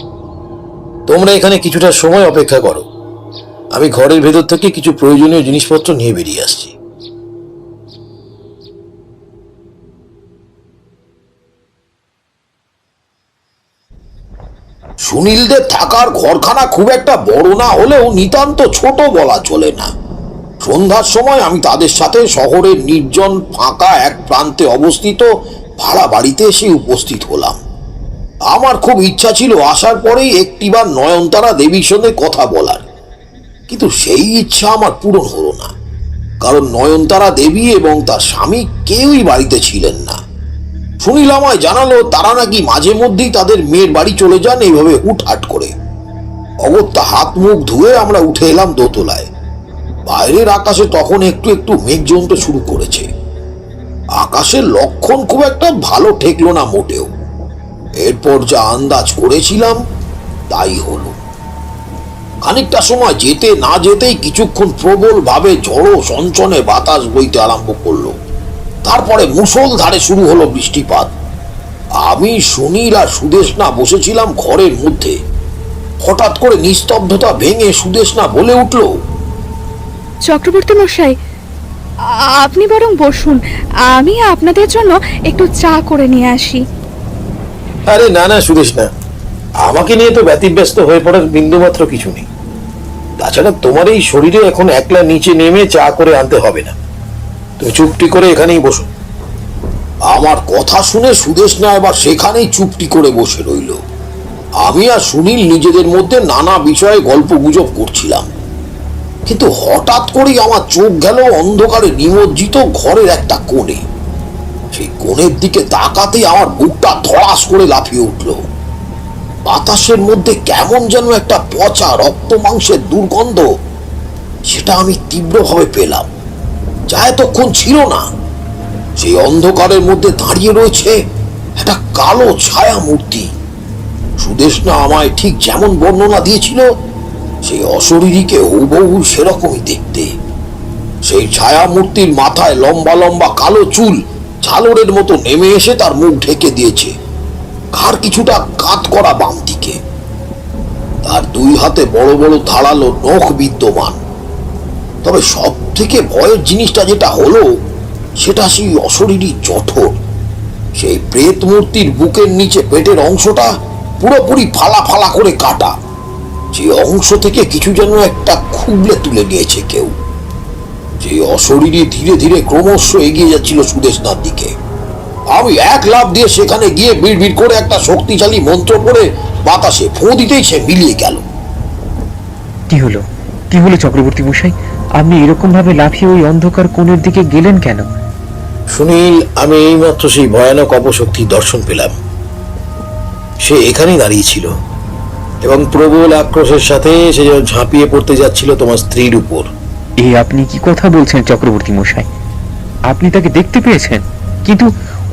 Speaker 8: তোমরা এখানে কিছুটা সময় অপেক্ষা করো, আমি ঘরের ভেতর থেকে কিছু প্রয়োজনীয় জিনিসপত্র নিয়ে বেরিয়ে আসছি। সুনীলদের থাকার ঘরখানা খুব একটা বড় না হলেও নিতান্ত ছোট বলা চলে না। সন্ধ্যার সময় আমি তাদের সাথে শহরের নির্জন ফাঁকা এক প্রান্তে অবস্থিত ভাড়া বাড়িতে এসে উপস্থিত হলাম। আমার খুব ইচ্ছা ছিল আসার পরেই একটিবার নয়নতারা দেবীর সঙ্গে কথা বলার, কিন্তু সেই ইচ্ছা আমার পূরণ হলো না, কারণ নয়নতারা দেবী এবং তার স্বামী কেউই বাড়িতে ছিলেন না। সুনীল আমায় জানালো তারা নাকি মাঝে মধ্যেই তাদের মেয়ের বাড়ি চলে যান এইভাবে হুটহাট করে। অগত্যা হাত মুখ ধুয়ে আমরা উঠে এলাম দোতলায়। বাইরের আকাশে তখন একটু একটু মেঘ জমতে শুরু করেছে। আকাশের লক্ষণ খুব একটা ভালো ঠেকলো না মোটেও। এরপর যা আন্দাজ করেছিলাম তাই হলো। খানিকটা সময় যেতে না যেতেই কিছুক্ষণ প্রবল ভাবে ঝড়ো সঞ্চনে বাতাস বইতে আরম্ভ করলো। তারপরে মুষলধারে শুরু হলো বৃষ্টিপাত। আমি সুনীল আর সুদেষ্ণা বসেছিলাম ঘরের মধ্যে। হঠাৎ করে নিস্তব্ধতা ভেঙে সুদেষ্ণা বলে উঠল,
Speaker 1: চক্রবর্তী মশাই, আপনি বরং বসুন, আমি আপনাদের জন্য একটু চা করে নিয়ে আসি।
Speaker 8: আরে না না সুদেষ্ণা, আমাকে নিয়ে তো ব্যতিব্যস্ত হয়ে পড়ার বিন্দুমাত্র কিছু নেই। তাছাড়া তোমার এই শরীরে এখন একলা নিচে নেমে চা করে আনতে হবে না, তুমি চুপটি করে এখানেই বসো। আমার কথা শুনে সুদেষ্ণা এবার সেখানেই চুপটি করে বসে রইল। আমি আর সুনীল নিজেদের মধ্যে নানা বিষয়ে গল্প গুজব করছিলাম, কিন্তু হঠাৎ করেই আমার চোখ গেল অন্ধকারে নিমজ্জিত ঘরের একটা কোণে। সেই কোণের দিকে তাকাতেই আমার বুকটা ধড়াস করে লাফিয়ে উঠল। বাতাসের মধ্যে কেমন যেন একটা পচা রক্ত মাংসের দুর্গন্ধ, সেটা আমি তীব্রভাবে পেলাম, যা এতক্ষণ ছিল না। সেই অন্ধকারের মধ্যে দাঁড়িয়ে রয়েছে একটা কালো ছায়া মূর্তি। সুদেষ্ণা আমায় ঠিক যেমন বর্ণনা দিয়েছিল সেই অশরীরীকে হুবহু সেরকমই দেখতে। সেই ছায়া মূর্তির মাথায় লম্বা লম্বা কালো চুল ঝালরের মতো নেমে এসে তার মুখ ঢেকে দিয়েছে, ঘাড় কিছুটা কাত করা বাম দিকে।
Speaker 7: আর দুই হাতে বড় বড় ধারালো নখ বিদ্যমান। তবে সব থেকে ভয়ের জিনিসটা যেটা হলো, সেটা সেই অশরীরী জঠর। সেই প্রেত মূর্তির বুকের নিচে পেটের অংশটা পুরোপুরি ফালা ফালা করে কাটা। যে অংশ থেকে কিছু যেন একটা খুবলে তুলে নিয়েছে কেউ। যে অশরীরী ধীরে ধীরে ক্রমশ এগিয়ে যাচ্ছিল সুদেশনার দিকে। আমি এক লাফ দিয়ে সেখানে গিয়ে বিড় করে একটা শক্তিশালী মন্ত্র পড়ে বাতাসে ফোঁ দিতেই সে মিলিয়ে গেল।
Speaker 2: কি হলো চক্রবর্তী মশাই? আপনি এরকম ভাবে লাফিয়ে ওই অন্ধকার কোণের দিকে গেলেন কেন?
Speaker 8: সুনীল, আমি এইমাত্র সেই ভয়ানক অপশক্তির দর্শন পেলাম। সে এখানেই দাঁড়িয়েছিল এবং প্রবল আক্রোশের সাথে সে যেন ঝাঁপিয়ে পড়তে যাচ্ছিল তোমার স্ত্রীর উপর।
Speaker 2: আপনি কি কথা বলছেন চক্রবর্তী মশাই? আপনি তাকে দেখতে পেয়েছেন? কিন্তু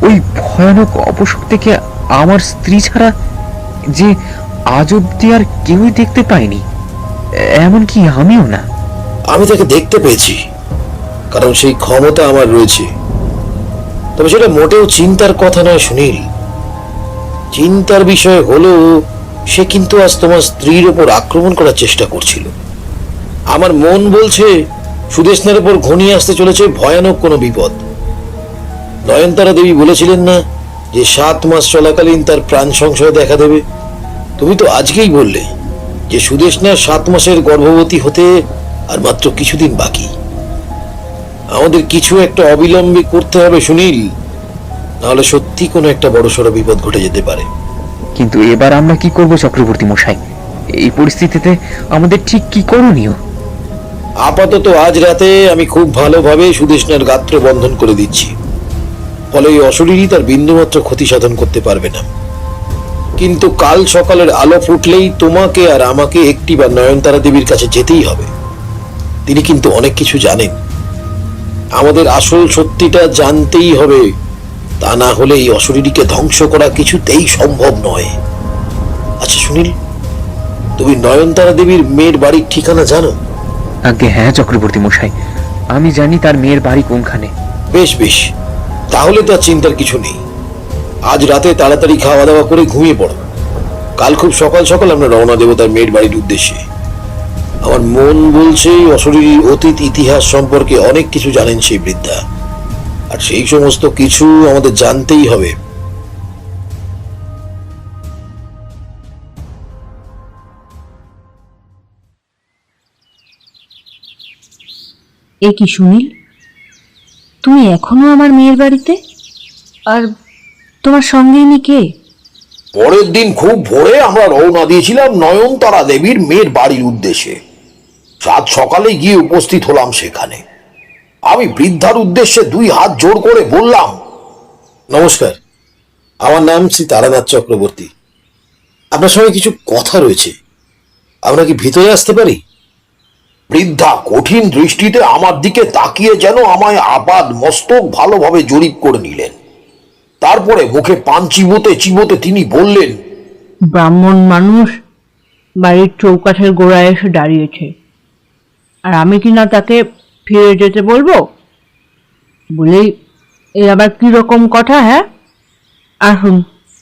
Speaker 2: ওই ভয়ানক অপশক্তিকে আমার স্ত্রী ছাড়া যে আজ অব্দি আর কেউই দেখতে পায়নি, এমনকি আমিও না।
Speaker 8: আমি তাকে দেখতে পেয়েছি, কারণ সেই ক্ষমতা আমার রয়েছে। তবে সেটা মোটেও চিন্তার কথা নয় সুনীল। চিন্তার বিষয় হলো, সে কিন্তু আজ তোমার স্ত্রীর ওপর আক্রমণ করার চেষ্টা করছিল। আমার মন বলছে সুদেশনার উপর ঘনিয়ে আসতে চলেছে ভয়ানক কোনো বিপদ। নয়নতারা দেবী বলেছিলেন না যে 7 মাস চলাকালীন তার প্রাণ সংশয় দেখা দেবে? তুমি তো আজকেই বললে যে সুদেশনার 7 মাসের গর্ভবতী হতে আর মাত্র কিছুদিন বাকি। আমাদের কিছু একটা অবিলম্বে করতে হবে সুনীল, নাহলে সত্যি কোনো একটা বড়সড় বিপদ ঘটে যেতে পারে।
Speaker 2: কিন্তু এবার আমরা কি করব চক্রবর্তী মশাই? এই পরিস্থিতিতে আমাদের ঠিক কি করণীয়?
Speaker 8: আপাতত আজ রাতে আমি খুব ভালোভাবে সুদেশনার গাত্র বন্ধন করে দিচ্ছি, ফলে এই অশরীরই তার বিন্দুমাত্র ক্ষতি সাধন করতে পারবে না। কিন্তু কাল সকালের আলো ফুটলেই তোমাকে আর আমাকে একটিবার নয়নতারা দেবীর কাছে যেতেই হবে। তিনি কিন্তু অনেক কিছু জানেন। আমাদের আসল সত্যিটা জানতেই হবে, তা না হলে এই অশরীরীকে ধ্বংস করা কিছুতেই সম্ভব নয়। আচ্ছা সুনীল, তুমি নয়নতারা দেবীর মেয়ের বাড়ির ঠিকানা জানো?
Speaker 2: আগে হ্যাঁ চক্রবর্তী মশাই, আমি জানি তার মেয়ের বাড়ি কোনখানে।
Speaker 8: বেশ বেশ, তাহলে তো আর চিন্তার কিছু নেই। আজ রাতে তাড়াতাড়ি খাওয়া দাওয়া করে ঘুমিয়ে পড়ো। কাল খুব সকাল সকাল আমরা রওনা দেব তার মেয়ের বাড়ির উদ্দেশ্যে। আমার মন বলছে অশরীরীর অতীত ইতিহাস সম্পর্কে অনেক কিছু জানেন সেই বৃদ্ধা, আর সেই সমস্ত কিছু আমাদের জানতেই হবে।
Speaker 4: এ কি সুনীল, তুমি এখনো আমার মেয়ের বাড়িতে? আর তোমার সঙ্গে ইনি কে?
Speaker 7: পরের দিন খুব ভোরে আমরা রওনা দিয়েছিলাম নয়নতারা দেবীর মেয়ের বাড়ির উদ্দেশ্যে। সাত সকালে গিয়ে উপস্থিত হলাম সেখানে। আমি বৃদ্ধার উদ্দেশ্যে 2 হাত জোড় করে বললাম,
Speaker 8: নমস্কার, আমার নাম শ্রী তারানাথ চক্রবর্তী। আপনার সঙ্গে কিছু কথা রয়েছে, আমরা কি ভিতরে আসতে পারি?
Speaker 7: বৃদ্ধা কঠিন দৃষ্টিতে আমার দিকে তাকিয়ে যেন আমায় আপাদ মস্তক ভালোভাবে জরিপ করে নিলেন। তারপরে মুখে পান চিবোতে চিবোতে তিনি বললেন,
Speaker 9: ব্রাহ্মণ মানুষ বাড়ির চৌকাঠের গোড়ায় এসে দাঁড়িয়েছে, আর আমি কিনা তাকে ফিরে যেতে বলবো? বলেই এ আবার কিরকম কথা? হ্যাঁ, আসুন,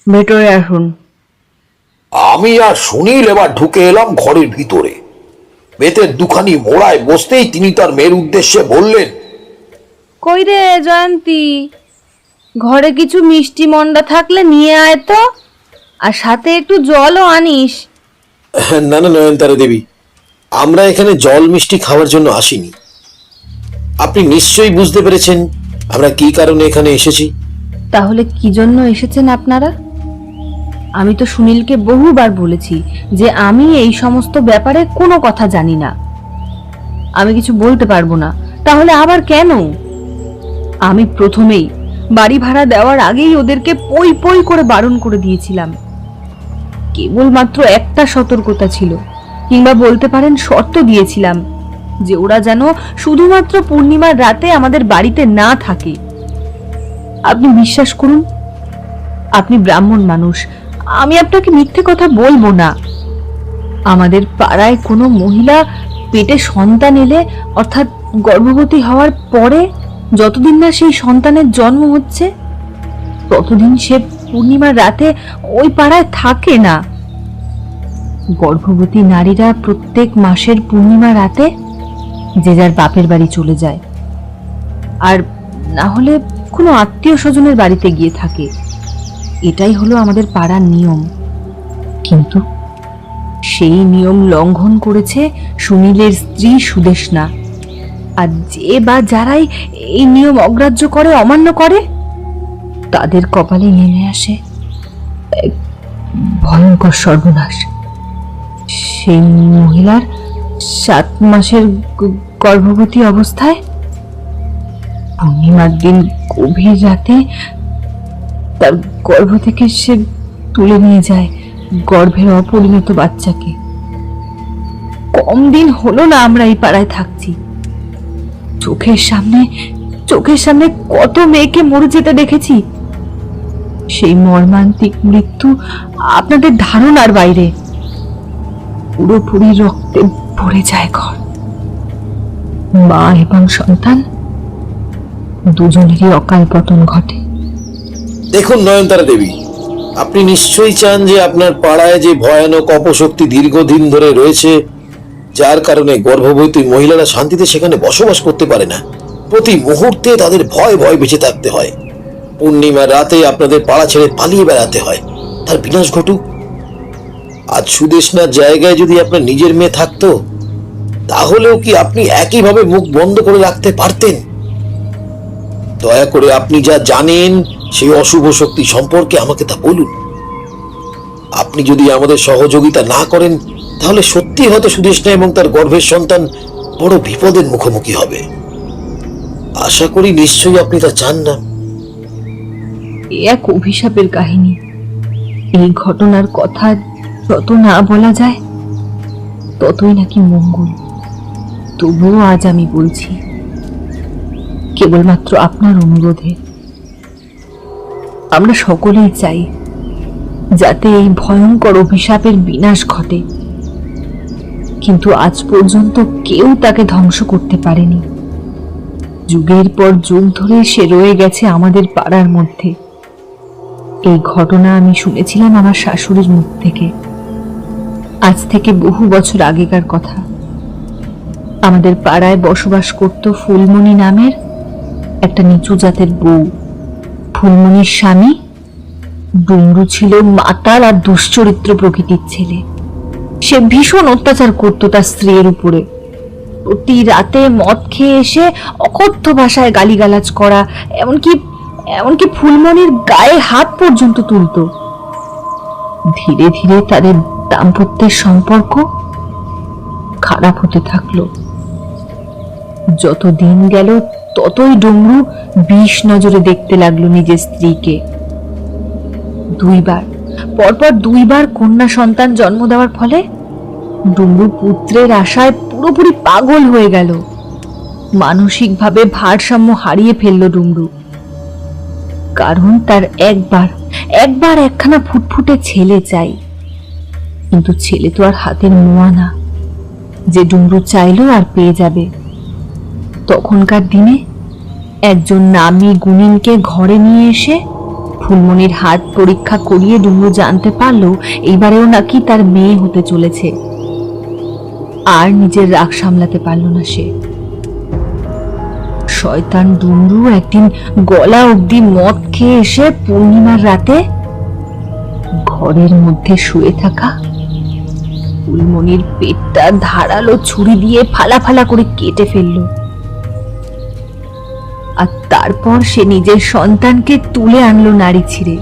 Speaker 9: ভেতরে আসুন।
Speaker 7: আমি আর সুনীল এবার ঢুকে এলাম ঘরের ভিতরে। বেতের দুখানি মোড়ায় বসতেই তিনি তার মেয়ের উদ্দেশ্যে বললেন,
Speaker 9: কই রে জয়ন্তী, ঘরে কিছু মিষ্টি মন্ডা থাকলে নিয়ে আয় তো, আর সাথে একটু জলও আনিস।
Speaker 8: না না নয়নতারা দেবী, আমরা এখানে জল মিষ্টি খাওয়ার জন্য আসিনি। আপনি নিশ্চয়ই বুঝতে পেরেছেন আমরা কি কারণে এখানে এসেছি।
Speaker 4: তাহলে কি জন্য এসেছেন আপনারা? আমি তো সুনীলকে বহুবার বলেছি যে আমি এই সমস্ত ব্যাপারে কোনো কথা জানি না, আমি কিছু বলতে পারবো না। তাহলে আবার কেন? আমি প্রথমেই বাড়ি ভাড়া দেওয়ার আগেই ওদেরকে পই পই করে বারণ করে দিয়েছিলাম। কেবলমাত্র একটা সতর্কতা ছিল, কিংবা বলতে পারেন শর্ত দিয়েছিলাম, যে ওরা যেন শুধুমাত্র পূর্ণিমার রাতে আমাদের বাড়িতে না থাকে। আপনি বিশ্বাস করুন, আপনি ব্রাহ্মণ মানুষ, আমি আপনাকে মিথ্যে কথা বলবো না। আমাদের পাড়ায় কোনো মহিলা পেটে সন্তান এলে, অর্থাৎ গর্ভবতী হওয়ার পরে যতদিন না সেই সন্তানের জন্ম হচ্ছে, ততদিন সে পূর্ণিমার রাতে ওই পাড়ায় থাকে না। গর্ভবতী নারীরা প্রত্যেক মাসের পূর্ণিমা রাতে যে যার বাপের বাড়ি চলে যায়, আর না হলে কোনো আত্মীয় স্বজনের বাড়িতে গিয়ে থাকে। এটাই হলো আমাদের পাড়ার নিয়ম। কিন্তু সেই নিয়ম লঙ্ঘন করেছে সুনীলের স্ত্রী সুদেষ্ণা। আর যে বা যারাই এই নিয়ম অগ্রাহ্য করে, অমান্য করে, তাদের কপালে নেমে আসে এক ভয়ঙ্কর সর্বনাশ। সেই মহিলার 7 মাসের গর্ভবতী অবস্থায় পূর্ণিমার দিন গভীর রাতে তার গর্ভ থেকে সে তুলে নিয়ে যায় গর্ভের অপরিণত বাচ্চাকে। কম দিন হলো না আমরা এই পাড়ায় থাকছি। চোখের সামনে কত মেয়েকে মরে যেতে দেখেছি। সেই মর্মান্তিক মৃত্যু আপনাদের ধারণার বাইরে। পুরোপুরি রক্তে ভরে যায় ঘর। মা এবং সন্তান দুজনেরই অকাল পতন ঘটে।
Speaker 8: দেখুন নয়নতারা দেবী, আপনি নিশ্চয়ই চান যে আপনার পাড়ায় যে ভয়ানক অপশক্তি দীর্ঘদিন ধরে রয়েছে, যার কারণে গর্ভবতী মহিলারা শান্তিতে সেখানে বসবাস করতে পারে না। প্রতি মুহূর্তে তাদের ভয় বেঁচে থাকতে হয়। পূর্ণিমার রাতে আপনাদের পাড়া ছেড়ে পালিয়ে বেড়াতে হয়, তার বিনাশ ঘটুক। আজ সুদেষ্ণার জায়গায় যদি আপনার নিজের মেয়ে থাকতো, তাহলেও কি আপনি একইভাবে মুখ বন্ধ করে রাখতে পারতেন? দয়া করে আপনি যা জানেন সেই অশুভ শক্তি সম্পর্কে আমাকে তা বলুন। আপনি যদি আমাদের সহযোগিতা না করেন, তাহলে সত্যি হয়তো সুদেষ্ণা এবং তার গর্ভের সন্তান বড় বিপদের মুখোমুখি হবে। আশা করি নিশ্চয়ই আপনি তা চান না।
Speaker 4: এক অভিশাপের কাহিনী। এই ঘটনার কথা যত না বলা যায় ততই নাকি মঙ্গল। তবুও আজ আমি বলছি, কেবলমাত্র আপনার অনুরোধে। আমরা সকলেই চাই যাতে এই ভয়ঙ্কর অভিশাপের বিনাশ ঘটে, কিন্তু আজ পর্যন্ত কেউ তাকে ধ্বংস করতে পারেনি। যুগের পর যুগ ধরে সে রয়ে গেছে আমাদের পাড়ার মধ্যে। এই ঘটনা আমি শুনেছিলাম আমার শাশুড়ির মুখ থেকে। আজ থেকে বহু বছর আগেকার কথা। আমাদের পাড়ায় বসবাস করত ফুলমণি নামের একটা নিচু জাতের বউ। ফুলমণির স্বামী ডুমরু ছিল মাতাল আর দুশ্চরিত্র প্রকৃতির ছেলে। সে ভীষণ অত্যাচার করত তার স্ত্রীর উপরে। প্রতি রাতে মদ খেয়ে এসে অকথ্য ভাষায় গালিগালাজ করা, এমনকি ফুলমণির গায়ে হাত পর্যন্ত তুলত। ধীরে ধীরে তাদের দাম্পত্যের সম্পর্ক খারাপ হতে থাকলো। যত দিন গেল ততই ডমরু বিষ নজরে দেখতে লাগলো নিজের স্ত্রীকে। পরপর দুইবার কন্যা সন্তান জন্ম দেওয়ার ফলে ডমরু পুত্রের আশায় পুরোপুরি পাগল হয়ে গেল। মানসিকভাবে ভারসাম্য হারিয়ে ফেললো ডমরু। কারণ তার একবার একখানা ফুটফুটে ছেলে চাই। কিন্তু ছেলে তো আর হাতের মোয়া না যে ডমরু চাইলো আর পেয়ে যাবে। তখনকার দিনে একজন নামী গুণিনকে ঘরে নিয়ে এসে ফুলমণির হাত পরীক্ষা করিয়ে ডমরু জানতে পারলো এইবারেও নাকি তার মেয়ে হতে চলেছে। আর নিজের রাগ সামলাতে পারল না সে। শয়তান ডমরু একদিন গলা অবধি মদ খেয়ে এসে পূর্ণিমার রাতে ঘরের মধ্যে শুয়ে থাকা ফুলমণির পেটটা ধারালো ছুরি দিয়ে ফালা ফালা করে কেটে ফেলল। আর তারপর সে নিজের সন্তানকে তুলে আনলো নাড়ি ছিঁড়ে।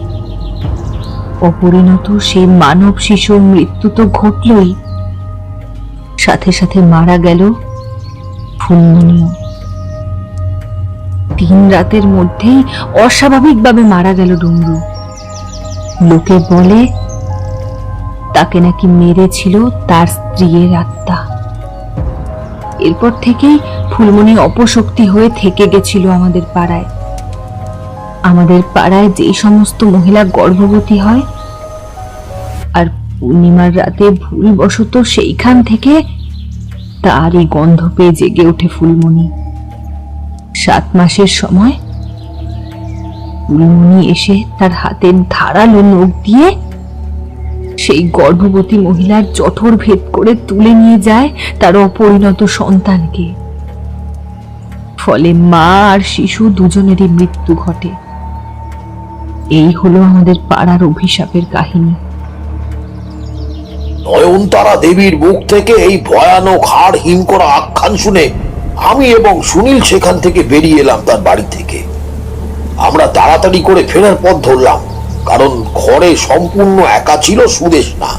Speaker 4: অপরিণত সেই মানব শিশুর মৃত্যু তো ঘটলই, সাথে সাথে মারা গেল ফুলমণিও। 3 রাতের মধ্যেই অস্বাভাবিকভাবে মারা গেল ডমরু। লোকে বলে তাকে নাকি মেরেছিল তার স্ত্রীর আত্মা। এরপর থেকেই ফুলমণি অপশক্তি হয়ে থেকে গেছিল আমাদের পাড়ায়। আমাদের পাড়ায় যে সমস্ত মহিলা গর্ভবতী হয় আর পূর্ণিমার রাতে ভুলবশত সেইখান থেকে তারই গন্ধ পেয়ে জেগে ওঠে ফুলমণি। 7 মাসের সময় ফুলমণি এসে তার হাতের ধারালো নখ দিয়ে সেই গর্ভবতী মহিলার জঠর ভেদ করে তুলে নিয়ে যায় তার অপরিণত সন্তানকে। ফলে মা আর শিশু দুজনেরই মৃত্যু ঘটে। এই হলো আমাদের পাড়ার অভিশাপের কাহিনী।
Speaker 7: নয়নতারা দেবীর মুখ থেকে এই ভয়ানক হাড় হিম করা আখ্যান শুনে আমি এবং সুনীল সেখান থেকে বেরিয়ে এলাম তার বাড়ি থেকে। আমরা তাড়াতাড়ি করে ফেরার পথ ধরলাম, কারণ ঘরে সম্পূর্ণ একা ছিল সুদেশনা।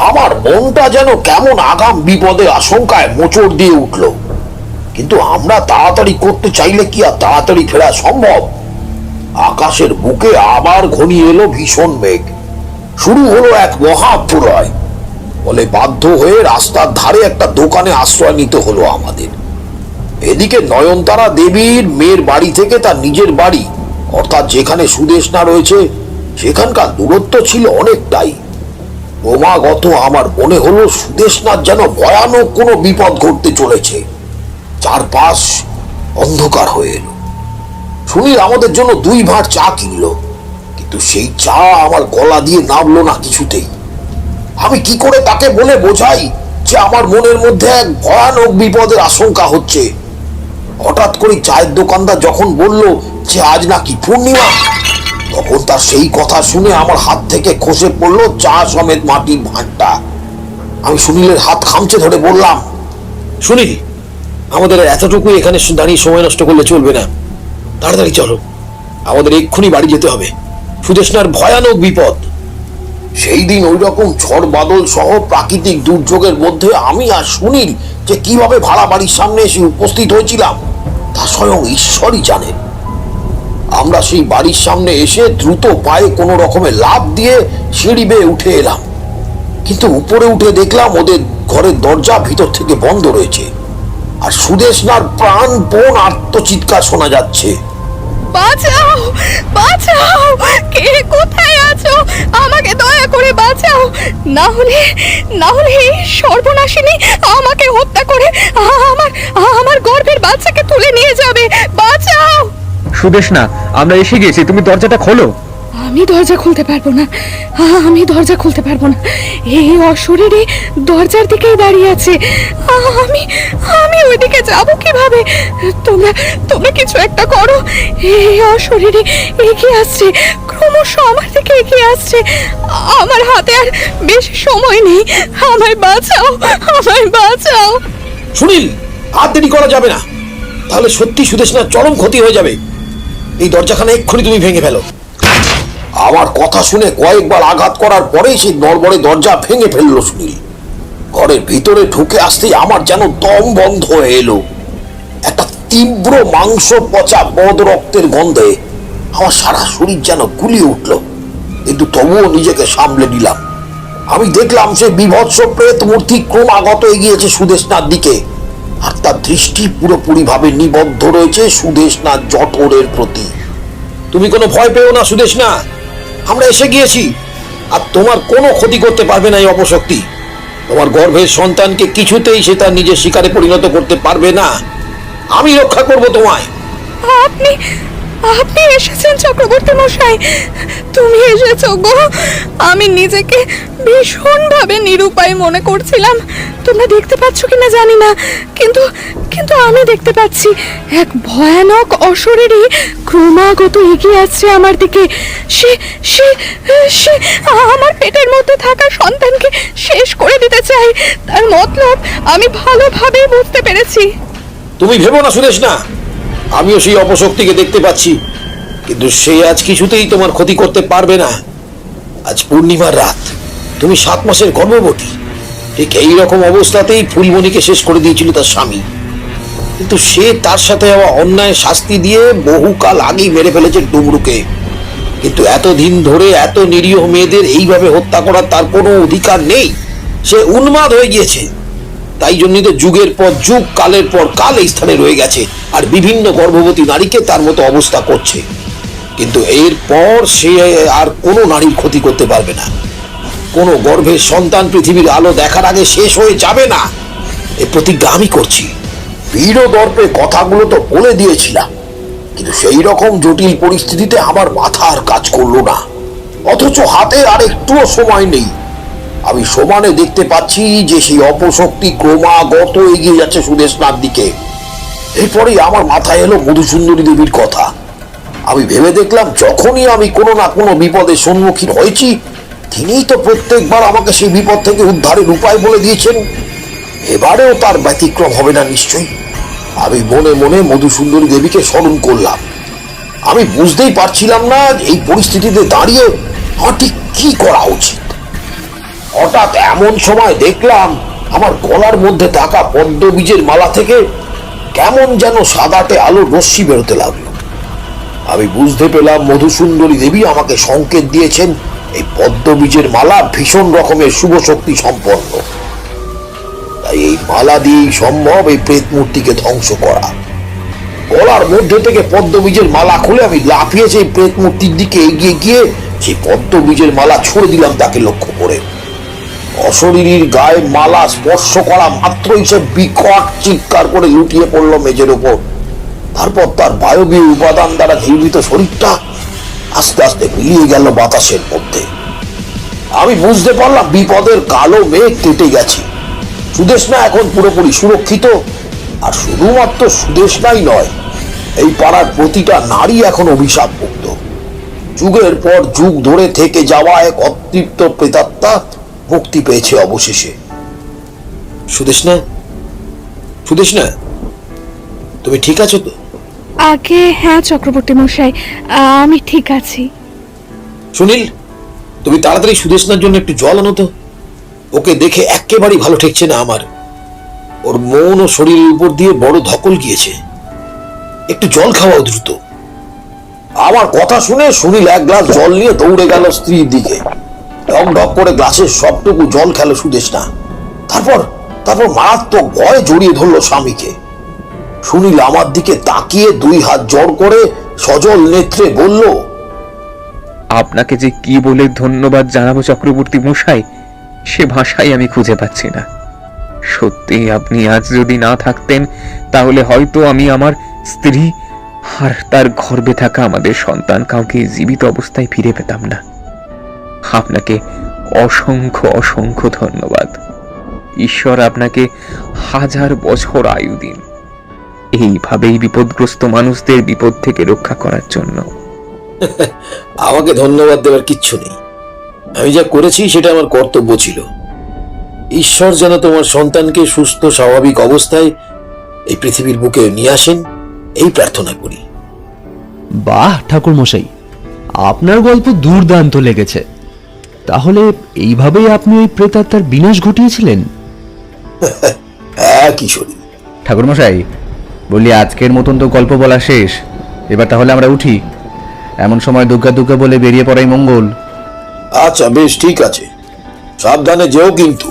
Speaker 7: আমার মনটা যেন কেমন আগাম বিপদের আশঙ্কায় মোচড় দিয়ে উঠল। কিন্তু আমরা তাড়াতাড়ি করতে চাইলে কি আর তাড়াতাড়ি ফেরা সম্ভব? আকাশের বুকে আবার ঘনিয়ে এলো ভীষণ মেঘ। শুরু হলো এক মহাপ্রলয়। বলে বাধ্য হয়ে রাস্তার ধারে একটা দোকানে আশ্রয় নিতে হলো আমাদের। এদিকে নয়নতারা দেবীর মেয়ের বাড়ি থেকে তার নিজের বাড়ি, অর্থাৎ যেখানে সুদেশনা রয়েছে, সেখানকার দূরত্ব ছিল অনেকটাই। ক্রমাগত আমার মনে হলো সুদেশনার যেন ভয়ানক কোনো বিপদ ঘটতে চলেছে। চারপাশ অন্ধকার হয়ে এলো। সুনীল আমাদের জন্য 2 ভাঁড় চা কিনলো, কিন্তু সেই চা আমার গলা দিয়ে নামলো না কিছুতেই। আমি কি করে তাকে বলে বোঝাই যে আমার মনের মধ্যে এক ভয়ানক বিপদের আশঙ্কা হচ্ছে? হঠাৎ করে চায়ের দোকানদার যখন বলল যে আজ নাকি পূর্ণিমা, তখন তার সেই কথা শুনে আমার হাত থেকে খসে পড়লো চা সমেত মাটির ভাঁড়টা। আমি সুনীলের হাত খামচে ধরে বললাম, সুনীল, আমাদের এতটুকু এখানে দাঁড়িয়ে সময় নষ্ট করলে চলবে না। তাড়াতাড়ি চলো, আমাদের এক্ষুনি বাড়ি যেতে হবে। সুদেশনার ভয়ানক বিপদ। সেই দিন ওই রকম ঝড় বাদল সহ প্রাকৃতিক দুর্যোগের মধ্যে আমি আর সুনীল যে কিভাবে ভাড়া বাড়ির সামনে এসে উপস্থিত হয়েছিলাম তা স্বয়ং ঈশ্বরই জানেন। আমরা সেই বাড়ির সামনে এসে দ্রুত পায়ে কোনো রকমের লাফ দিয়ে সিঁড়ি বেয়ে উঠে এলাম, কিন্তু উপরে উঠে দেখলাম ওদের ঘরের দরজা ভিতর থেকে বন্ধ রয়েছে, আর সুদেশনার প্রাণপণ আর্তচিৎকার শোনা যাচ্ছে।
Speaker 1: বাঁচাও, বাঁচাও, কে কোথায় আছো? আমাকে দয়া করে বাঁচাও, না হলে এই সর্বনাশিনী আমাকে হত্যা করে আমার গর্ভের বাচ্চাকে তুলে নিয়ে যাবে। বাঁচাও।
Speaker 2: সুদেশনা, আমরা এসে গেছি, তুমি দরজাটা খোলো।
Speaker 1: আমি দরজা খুলতে পারবো না, আমি দরজা খুলতে পারবো না। এই অশরীরী দরজার দিকেই দাঁড়িয়ে আছে। আমি ওইদিকে যাব কিভাবে? তোমরা কিছু একটা করো। এই অশরীরী এগিয়ে আসছে, ক্রমশ আমার দিকে এগিয়ে আসছে। আমার হাতে আর বেশি সময় নেই, আমায় বাঁচাও, আমায় বাঁচাও।
Speaker 7: সুনীল, আর দেরি করা যাবে না, তাহলে সত্যি সুদেশনার চরম ক্ষতি হয়ে যাবে। এই দরজাখানা এক্ষুনি তুমি ভেঙে ফেলো। আমার কথা শুনে কয়েকবার আঘাত করার পরেই সেই নড়বড়ে দরজা ভেঙে ফেললো সুনীল। ঘরের ভিতরে ঢুকে আসতেই আমার যেন দম বন্ধ হয়ে এলো। একটা তীব্র মাংস পচা বদ রক্তের গন্ধে আমার সারা শরীর যেন গুলিয়ে উঠল, কিন্তু তবুও নিজেকে সামলে নিলাম। আমি দেখলাম সে বিভৎস প্রেত মূর্তি ক্রমাগত এগিয়েছে সুদেশনার দিকে, আর তার দৃষ্টি পুরোপুরি ভাবে নিবদ্ধ রয়েছে সুদেশনার জঠরের প্রতি। তুমি কোনো ভয় পেও না সুদেশনা, আমরা এসে গিয়েছি, আর তোমার কোনো ক্ষতি করতে পারবে না এই অপশক্তি। তোমার গর্ভের সন্তানকে কিছুতেই সে তার নিজের শিকারে পরিণত করতে পারবে না। আমি রক্ষা করব তোমায়।
Speaker 1: আপনি এসেছেন চক্রবর্তী মশাই, তুমি এসেছো গো। আমি নিজেকে ভীষণভাবে নিরুপায় মনে করছিলাম। তোমরা দেখতে পাচ্ছ কিনা জানি না, কিন্তু আমি দেখতে পাচ্ছি এক ভয়ানক অশরীরী ক্রমাগত এগিয়ে আসছে আমার দিকে। সে আমার পেটের মধ্যে থাকা সন্তানকে শেষ করে দিতে চায়। তার মতলব আমি ভালোভাবেই বুঝতে পেরেছি।
Speaker 7: তুমি ভেবো না সুদেশনা, আমিও সেই অপশক্তিকে দেখতে পাচ্ছি, কিন্তু সে আজ কিছুতেই তোমার ক্ষতি করতে পারবে না। আজ পূর্ণিমার রাত, তুমি 7 মাসের গর্ভবতী। ঠিক এইরকম অবস্থাতেই ফুলমণিকে শেষ করে দিয়েছিল তার স্বামী, কিন্তু সে তার সাথে হওয়া অন্যায় শাস্তি দিয়ে বহুকাল আগেই মেরে ফেলেছে ডুমরুকে। কিন্তু এতদিন ধরে এত নিরীহ মেয়েদের এইভাবে হত্যা করার তার কোনো অধিকার নেই। সে উন্মাদ হয়ে গিয়েছে। তাই জন্যই তো যুগের পর যুগ, কালের পর কাল এই স্থানে রয়ে গেছে, আর বিভিন্ন গর্ভবতী নারীকে তার মতো অবস্থা করছে। কিন্তু এরপর সে আর কোনো নারীর ক্ষতি করতে পারবে না। কোনো গর্ভের সন্তান পৃথিবীর আলো দেখার আগে শেষ হয়ে যাবে না, এই প্রতিজ্ঞা আমি করছি। বীর দর্পে কথাগুলো তো বলে দিয়েছিলাম, কিন্তু সেই রকম জটিল পরিস্থিতিতে আমার মাথা আর কাজ করলো না। অথচ হাতে আর একটুও সময় নেই। আমি সমানে দেখতে পাচ্ছি যে সেই অপশক্তি ক্রমাগত এগিয়ে যাচ্ছে সুদেশনার দিকে। এরপরেই আমার মাথায় এলো মধুসুন্দরী দেবীর কথা। আমি ভেবে দেখলাম, যখনই আমি কোনো না কোনো বিপদের সম্মুখীন হয়েছি, তিনিই তো প্রত্যেকবার আমাকে সেই বিপদ থেকে উদ্ধারের উপায় বলে দিয়েছেন। এবারেও তার ব্যতিক্রম হবে না নিশ্চয়ই। আমি মনে মনে মধুসুন্দরী দেবীকে স্মরণ করলাম। আমি বুঝতেই পারছিলাম না এই পরিস্থিতিতে দাঁড়িয়ে আমার ঠিক কি করা উচিত। হঠাৎ এমন সময় দেখলাম আমার গলার মধ্যে থাকা পদ্মবীজের মালা থেকে কেমন যেন সাদাটে আলোর রশ্মি বেরোতে লাগলো। আমি বুঝতে পেলাম মধুসুন্দরী দেবী আমাকে সংকেত দিয়েছেন এই পদ্মবীজের মালা ভীষণ রকমের শুভ শক্তি সম্পন্ন। তাই এই মালা দিয়েই সম্ভব এই প্রেত মূর্তিকে ধ্বংস করা। গলার মধ্যে থেকে পদ্মবীজের মালা খুলে আমি লাফিয়ে সেই প্রেত মূর্তির দিকে এগিয়ে গিয়ে সেই পদ্মবীজের মালা ছুড়ে দিলাম তাকে লক্ষ্য করে। অশরীরীর গায়ে মালা স্পর্শ করা মাত্রই সে বিকট চিৎকার করে লুটিয়ে পড়লো মেঝের ওপর। তারপর তার বায়বীয় উপাদান দ্বারা নির্মিত শরীরটা আস্তে আস্তে মিলিয়ে গেল বাতাসের মধ্যে। আমি বুঝতে পারলাম বিপদের কালো মেঘ কেটে গেছে। সুদেশনা এখন পুরোপুরি সুরক্ষিত। আর শুধুমাত্র সুদেশনাই নয়, এই পাড়ার প্রতিটা নারী এখন অভিশাপ মুক্ত। যুগের পর যুগ ধরে থেকে যাওয়া এক অতৃপ্ত প্রেতাত্মা মুক্তি পেয়েছে অবশেষে। সুদেশনা, সুদেশনা, তুমি ঠিক আছো তো?
Speaker 1: আগে হ্যাঁ চক্রবর্তী মশাই, আমি ঠিক আছি।
Speaker 7: সুনীল, তুমি তাড়াতাড়ি সুদেশনার জন্য একটু জল আনো তো। ওকে দেখে একেবারেই ভালো ঠেকছে না আমার। ওর মন ও শরীরের উপর দিয়ে বড় ধকল গিয়েছে। একটু জল খাওয়াও দ্রুত। আমার কথা শুনে সুনীল এক গ্লাস জল নিয়ে দৌড়ে গেল স্ত্রীর দিকে। ঢক ঢক করে গ্লাসের সবটুকু জল খেলো সুদেশনা। তারপর তারপর মারাত্মক ভয় জড়িয়ে ধরলো স্বামীকে। সুনীল আমার দিকে তাকিয়ে দুই হাত জোড় করে সজল নেত্রে বলল,
Speaker 2: আপনাকে যে কি বলে ধন্যবাদ জানাবো চক্রবর্তী মশাই, সে ভাষাই আমি খুঁজে পাচ্ছি না। সত্যি আপনি আজ যদি না থাকতেন, তাহলে হয়তো আমি আমার স্ত্রী আর তার গর্ভে থাকা আমাদের সন্তান কাউকে জীবিত অবস্থায় ফিরে পেতাম না। আপনাকে অসংখ্য অসংখ্য ধন্যবাদ। ঈশ্বর আপনাকে হাজার বছর আয়ু দিন, এইভাবেই বিপদগ্রস্ত মানুষদের বিপদ থেকে রক্ষা করার জন্য।
Speaker 7: আমাকে ধন্যবাদ দেওয়ার কিচ্ছু নেই। আমি যা করেছি সেটা আমার কর্তব্য ছিল। ঈশ্বর যেন তোমার সন্তানকে সুস্থ স্বাভাবিক অবস্থায় এই পৃথিবীর বুকে নিয়ে আসেন, এই প্রার্থনা করি।
Speaker 5: বাহ ঠাকুর মশাই, আপনার গল্প দুর্দান্ত লেগেছে। তাহলে এইভাবেই আপনি ওই প্রেতাত্মার বিনাশ ঘটিয়েছিলেন?
Speaker 7: হ্যাঁ কিশোরী।
Speaker 6: ঠাকুরমশাই, বলি আজকের মতন তো গল্প বলা শেষ। এবার তাহলে আমরা উঠি। এমন সময় দুগ্গা দুগ্গা বলে বেরিয়ে পড়াই মঙ্গল।
Speaker 7: আচ্ছা বেশ, ঠিক আছে। সাবধানে যেও কিন্তু।